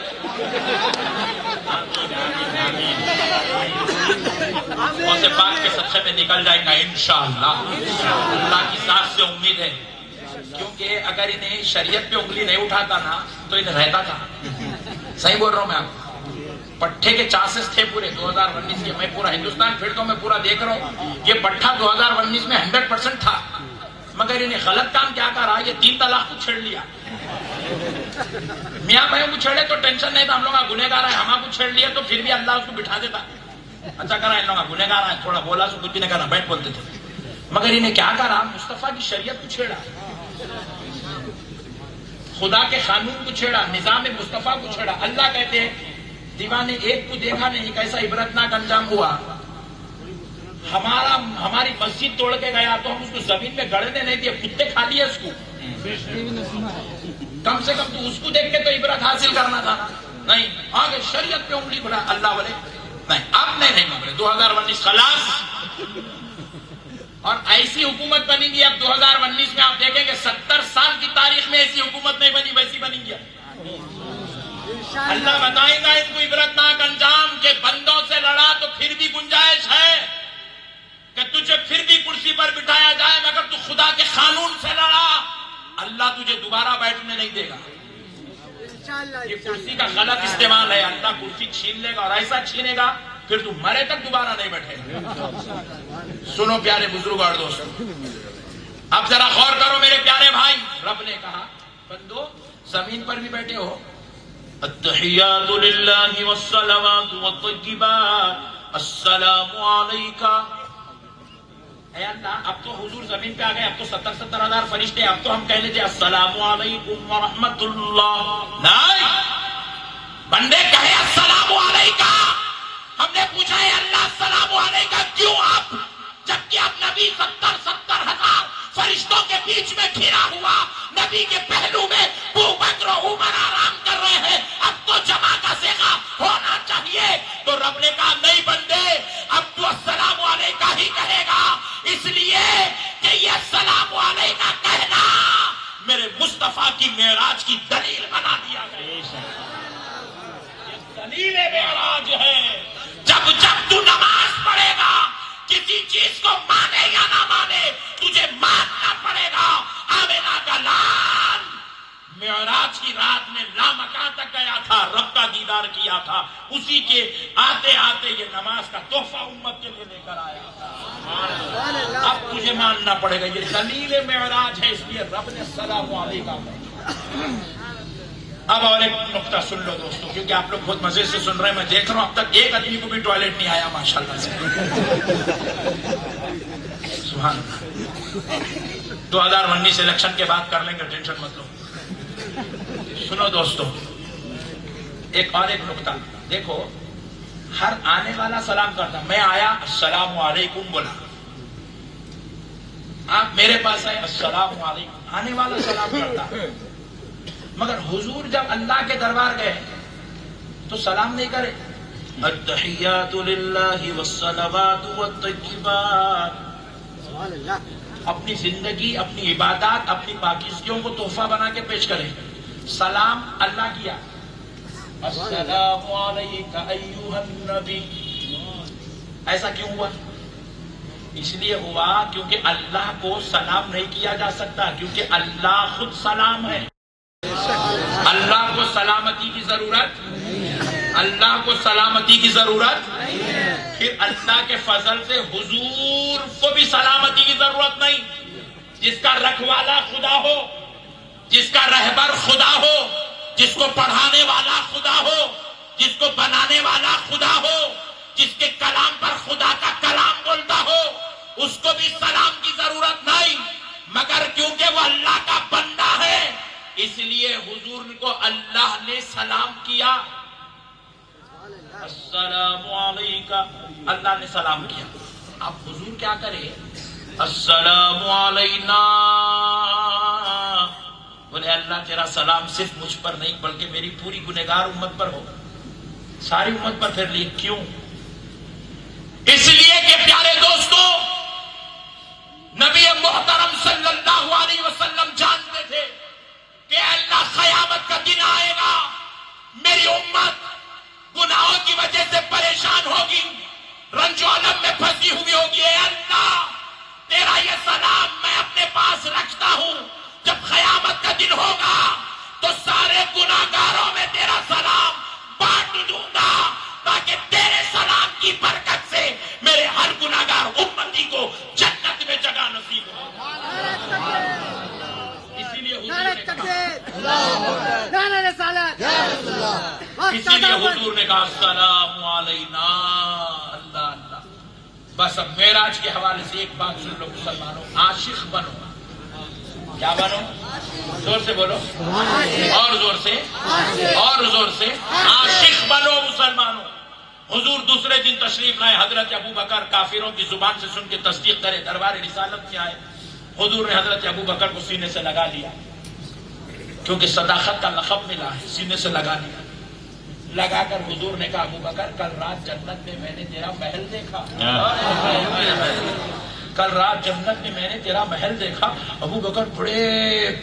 اسے پاک کے صدقے میں نکل جائے گا انشاءاللہ. اللہ کی ذات سے امید ہے، کیونکہ اگر انہیں شریعت پہ انگلی نہیں اٹھاتا نا تو انہیں رہتا تھا. صحیح بول رہا ہوں میں آپ. پٹھے کے چانسز تھے پورے 2019 کے. میں پورا ہندوستان پھر تو میں پورا دیکھ رہا ہوں، یہ پٹھا 2019 میں 100% تھا. مگر انہیں غلط کام کیا کرا، یہ 3 طلاق کو چھیڑ لیا. میاں بھائی کو چھیڑے تو ٹینشن نہیں تھا، ہم لوگ گنہگار ہیں. ہم کو چھیڑ لیا تو پھر بھی اللہ اس کو بٹھا دیتا. اچھا کرا ان لوگ گنہگار ہیں، تھوڑا بولا سو کچھ بھی نہیں کرنا، بیٹھ بولتے تھے. مگر انہیں کیا کرا، مصطفیٰ کی شریعت کو چھیڑا، خدا کے قانون کو چھیڑا، نظام مصطفیٰ کو چھیڑا. اللہ کہتے ہیں دیوانے ایک کو دیکھا نہیں کیسا عبرتناک انجام ہوا. ہماری مسجد توڑ کے گیا تو ہم اس کو زمین میں گڑنے نہیں دیے، کتے کھا لیے اس کو. کم سے کم تو اس کو دیکھ کے تو عبرت حاصل کرنا تھا نا. نہیں آگے شریعت پہ انگلی بڑھا اللہ والے. نہیں اب نہیں مانگ رہے. 2019 خلاص. اور ایسی حکومت بنی گی اب 2019 میں. آپ دیکھیں گے 70 سال کی تاریخ میں ایسی حکومت نہیں بنی، ویسی بنی گیا. اللہ بتائیں گا ان کو عبرتناک انجام کے بندوں سے لڑا تو پھر بھی گنجائش ہے کہ تجھے پھر بھی کرسی پر بٹھایا جائے، مگر تو خدا کے قانون سے لڑا، اللہ تجھے دوبارہ بیٹھنے نہیں دے گا. یہ کرسی کا غلط استعمال ہے. اللہ کرسی چھین لے گا اور ایسا چھینے گا پھر تو مرے تک دوبارہ نہیں بیٹھے گا. سنو پیارے بزرگ اور دوستو، اب ذرا غور کرو میرے پیارے بھائی. رب نے کہا بندو زمین پر بھی بیٹھے ہو، التحیات للہ والصلوات والطیبات السلام علیکہ. اے اللہ اب تو حضور زمین پہ آ گئے، اب تو 70,000 فرشتے. اب تو ہم کہہ لیتے السلام علیکم ورحمت اللہ. نہیں، بندے کہے السلام علیکہ. ہم نے پوچھا ہے اللہ السلام علیکہ کیوں آپ، جبکہ اب نبی 70,000 فرشتوں کے بیچ میں گھرا ہوا، نبی کے پہلو میں ابو بکر و عمر آرام کر رہے ہیں. اب تو جمع کا صیغہ ہونا چاہیے. تو رب نے کہا نہیں بندے، اب تو السلام علیکہ ہی کہے گا، اس لیے کہ یہ السلام علیکہ کہنا میرے مصطفیٰ کی معراج کی دلیل بنا دیا گیا. یہ دلیل معراج ہے. جب تو نماز پڑھے گا، کسی چیز کو مانے یا نہ مانے، تجھے ماننا پڑے گا. آمینہ کا لال معراج کی رات میں لامکان تک گیا تھا، رب کا دیدار کیا تھا. اسی کے آتے آتے یہ نماز کا تحفہ امت کے لیے لے کر آیا تھا. اب تجھے ماننا پڑے گا، یہ دلیل معراج ہے. اس لیے رب نے السلام علیکم. اب اور ایک نقطہ سن لو دوستو، کیونکہ آپ لوگ بہت مزے سے سن رہے ہیں، میں دیکھ رہا ہوں اب تک ایک آدمی کو بھی ٹوائلٹ نہیں آیا ماشاءاللہ سے. سبحان اللہ. 2019 الیکشن کے بعد کر لیں گے، ٹینشن مت لو. سنو دوستو، ایک نقطہ دیکھو، ہر آنے والا سلام کرتا. میں آیا السلام علیکم بولا، آپ میرے پاس آئے السلام علیکم، آنے والا سلام کرتا. مگر حضور جب اللہ کے دربار گئے تو سلام نہیں کرے. التحیات للہ والصلوات والطیبات. اپنی زندگی، اپنی عبادات، اپنی پاکیزگیوں کو تحفہ بنا کے پیش کرے. سلام اللہ کیا، السلام علیک ایھا النبی. ایسا کیوں ہوا؟ اس لیے ہوا کیونکہ اللہ کو سلام نہیں کیا جا سکتا، کیونکہ اللہ خود سلام ہے. اللہ کو سلامتی کی ضرورت، اللہ کو سلامتی کی ضرورت. پھر اللہ کے فضل سے حضور کو بھی سلامتی کی ضرورت نہیں. جس کا رکھوالا خدا ہو، جس کا رہبر خدا ہو، جس کو پڑھانے والا خدا ہو، جس کو بنانے والا خدا ہو، جس کے کلام پر خدا کا کلام بولتا ہو، اس کو بھی سلام کی ضرورت نہیں. مگر کیونکہ وہ اللہ کا بندہ ہے، اس لیے حضور کو اللہ نے سلام کیا. السلام علیکہ، اللہ نے سلام کیا. اب حضور کیا کرے؟ السلام علینا. بولے اللہ تیرا سلام صرف مجھ پر نہیں بلکہ میری پوری گنہگار امت پر ہو، ساری امت پر پھر لی. کیوں؟ اس لیے کہ پیارے دوستو، نبی محترم صلی اللہ علیہ وسلم جانتے تھے کہ اللہ قیامت کا دن آئے گا، میری امت گناہوں کی وجہ سے پریشان ہوگی، رنج و الم میں پھنسی ہوئی ہوگی. اے اللہ تیرا یہ سلام میں اپنے پاس رکھتا ہوں، جب قیامت کا دن ہوگا تو سارے گناہگاروں میں تیرا سلام بانٹ دوں گا، تاکہ تیرے سلام کی برکت سے میرے ہر گناہگار امتی کو جنت میں جگہ نصیب ہو. اسی لیے حضور نے کہا السلام علینا. اللہ اللہ. بس اب معراج کے حوالے سے ایک بات سن لو مسلمانوں، عاشق بنو. کیا بنو؟ زور سے بولو، اور زور سے، اور زور سے. عاشق بنو مسلمانوں. حضور دوسرے دن تشریف لائے. حضرت ابو بکر کافروں کی زبان سے سن کے تصدیق کرے، دربار رسالت میں آئے. حضور نے حضرت ابو بکر کو سینے سے لگا لیا، کیونکہ صداقت کا لقب ملا ہے. سینے سے لگا لیا. لگا کر حضور نے کہا ابو بکر کل رات جنت میں میں نے تیرا محل دیکھا. کل رات جنت میں میں نے تیرا محل دیکھا. ابو بکر بڑے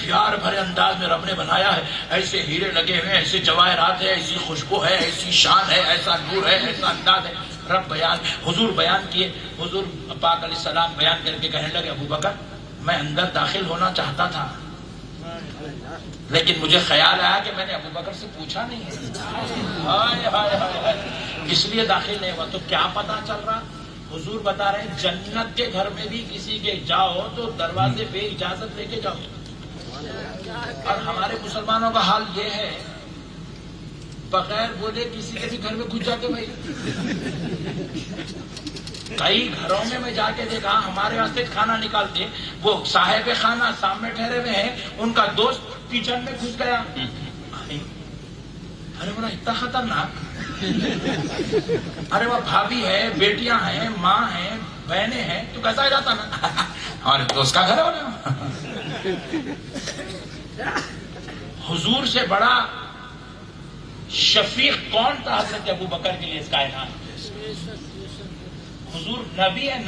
پیار بھرے انداز میں رب نے بنایا ہے، ایسے ہیرے لگے ہوئے، ایسے جواہرات ہے، ایسی خوشبو ہے، ایسی شان ہے، ایسا نور ہے، ایسا انداز ہے. رب حضور بیان کیے. حضور پاک علیہ السلام بیان کر کے کہنے لگے ابو بکر میں اندر داخل ہونا چاہتا تھا، لیکن مجھے خیال آیا کہ میں نے ابو بکر سے پوچھا نہیں ہے، ہائے ہائے ہائے، اس لیے داخل نہیں ہوا. تو کیا پتا چل رہا؟ حضور بتا رہے ہیں جنت کے گھر میں بھی کسی کے جاؤ تو دروازے پہ اجازت لے کے جاؤ. اور ہمارے مسلمانوں کا حال یہ ہے، بغیر بولے کسی کے بھی گھر میں گھس جاتے. بھائی کئی گھروں میں جا کے دیکھا، ہمارے واسطے کھانا نکالتے، وہ صاحب خانہ سامنے ٹھہرے ہوئے ہیں، ان کا دوست کچن میں گھس گیا. ارے بڑا اتنا خطرناک. ارے وہ بھابھی ہے، بیٹیاں ہیں، ماں ہیں، بہنیں ہیں، تو کیسا جاتا نا اور دوست کا گھر ہونا. حضور سے بڑا شفیق کون تھا حضرت ابو بکر کے لیے اس کائنات؟ حضور نبی ہے،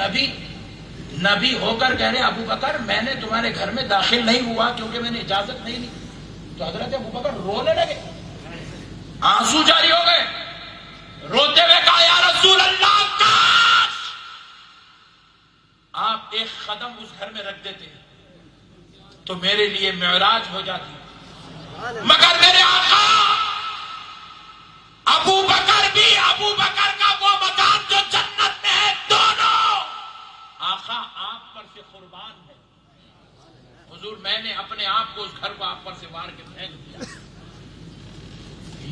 نبی ہو کر کہہ رہے ابو بکر میں نے تمہارے گھر میں داخل نہیں ہوا کیونکہ میں نے اجازت نہیں لی. تو حضرت ابو بکر رونے لگے، آنسو جاری ہو گئے. روتے ہوئے کہا یا رسول اللہ کاش آپ ایک قدم اس گھر میں رکھ دیتے تو میرے لیے معراج ہو جاتی. مگر میرے آقا ابو بکر بھی ابو بکر کا وہ مقام جو جنت میں ہے، دونوں آقا آپ پر سے قربان ہے. حضور میں نے اپنے آپ کو اس گھر کو آپ پر سے وار کے پھینک دیا.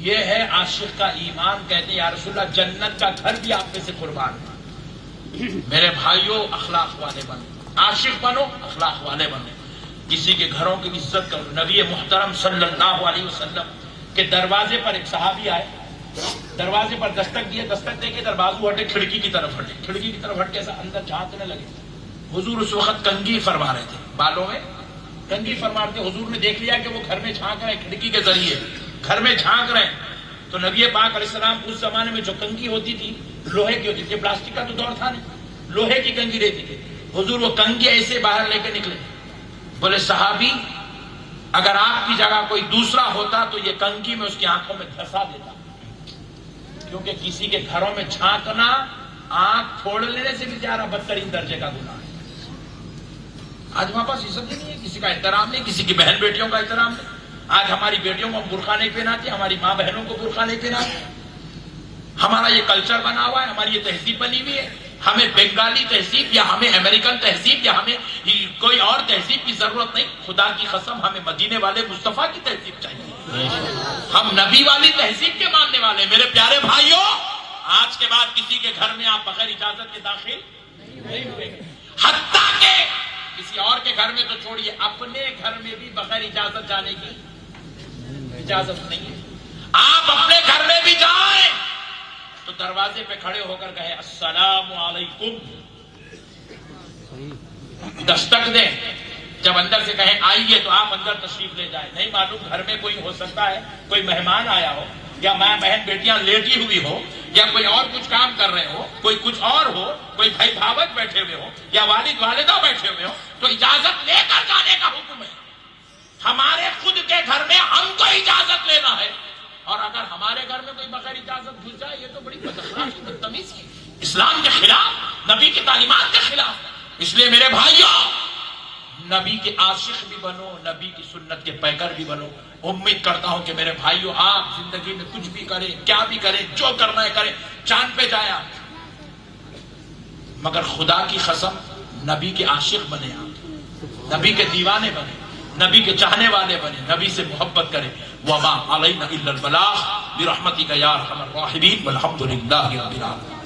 یہ ہے عاشق کا ایمان. کہتے ہیں یا رسول اللہ جنت کا گھر بھی آپ میں سے قربان ہے. میرے بھائیوں اخلاق والے بنو, عاشق بنو, اخلاق والے بنو, کسی کے گھروں کی عزت کرو. نبی محترم صلی اللہ علیہ وسلم کے دروازے پر ایک صحابی آئے, دروازے پر دستک دیے, دستک دے کے دروازو ہٹے, کھڑکی کی طرف ہٹے, کھڑکی کی طرف ہٹ کے ایسا اندر جھانکنے لگے. حضور اس وقت کنگھی فرما رہے تھے, بالوں میں کنگھی فرما رہے تھے. حضور نے دیکھ لیا کہ وہ گھر میں جھانک رہے ہیں, کھڑکی کے ذریعے گھر میں جھانک رہے ہیں. تو نبی پاک علیہ السلام اس زمانے میں جو کنگھی ہوتی تھی لوہے کی ہوتی تھی, پلاسٹک کا تو دور تھا نہیں, لوہے کی کنگھی رہتی تھی. حضور وہ کنگھی ایسے باہر لے کے نکلے, بولے صحابی اگر آپ کی جگہ کوئی دوسرا ہوتا تو یہ کنگھی میں اس کی آنکھوں میں دھسا دیتا, کیونکہ کسی کے گھروں میں جھانکنا آنکھ پھوڑ لینے سے بھی زیادہ بدترین درجے کا گناہ ہے. آج ہمارے پاس عزت ہی نہیں ہے, کسی کا احترام نہیں, کسی کی بہن بیٹیوں کا احترام نہیں. آج ہماری بیٹیوں کو ہم برقع نہیں پہناتے, ہماری ماں بہنوں کو برقع نہیں پہناتے. ہمارا یہ کلچر بنا ہوا ہے, ہماری یہ تہذیب بنی ہوئی ہے. ہمیں بنگالی تہذیب یا ہمیں امریکن تہذیب یا ہمیں کوئی اور تہذیب کی ضرورت نہیں. خدا کی قسم ہمیں مدینے والے مصطفیٰ کی تہذیب چاہیے. ہم نبی والی تہذیب کے ماننے والے. میرے پیارے بھائیوں, آج کے بعد کسی کے گھر میں آپ بغیر اجازت کے داخل نہیں ہوئے, حتیٰ کہ کسی اور کے گھر میں تو چھوڑیے, اپنے گھر میں بھی بغیر اجازت جانے کی اجازت نہیں ہے. آپ اپنے گھر میں بھی جائیں تو دروازے پہ کھڑے ہو کر کہیں السلام علیکم, دستک دیں. جب اندر سے کہیں آئیے تو آپ اندر تشریف لے جائیں. نہیں معلوم گھر میں کوئی ہو سکتا ہے, کوئی مہمان آیا ہو, یا ماں بہن بیٹیاں لیٹی ہوئی ہو, یا کوئی اور کچھ کام کر رہے ہو, کوئی کچھ اور ہو, کوئی بھائی بھاوت بیٹھے ہوئے ہو, یا والد والدہ بیٹھے ہوئے ہو, تو اجازت لے کر جانے کا حکم ہے. ہمارے خود کے گھر میں ہم کو اجازت لینا ہے, اور اگر ہمارے گھر میں کوئی بغیر اجازت گھس جائے, یہ تو بڑی بداخلاقی بدتمیزی ہے, اسلام کے خلاف, نبی کی تعلیمات کے خلاف. اس لیے میرے بھائیوں, نبی کے عاشق بھی بنو, نبی کی سنت کے پیکر بھی بنو. امید کرتا ہوں کہ میرے بھائیوں آپ زندگی میں کچھ بھی کریں, کیا بھی کریں, جو کرنا ہے کریں, چاند پہ جائیں آپ, مگر خدا کی قسم نبی کے عاشق بنے, آپ نبی کے دیوانے بنے, نبی کے چاہنے والے بنے, نبی سے محبت کریں. وما علینا الا البلاغ برحمتک یا ارحم الراحمین والحمد للہ رب العالمین.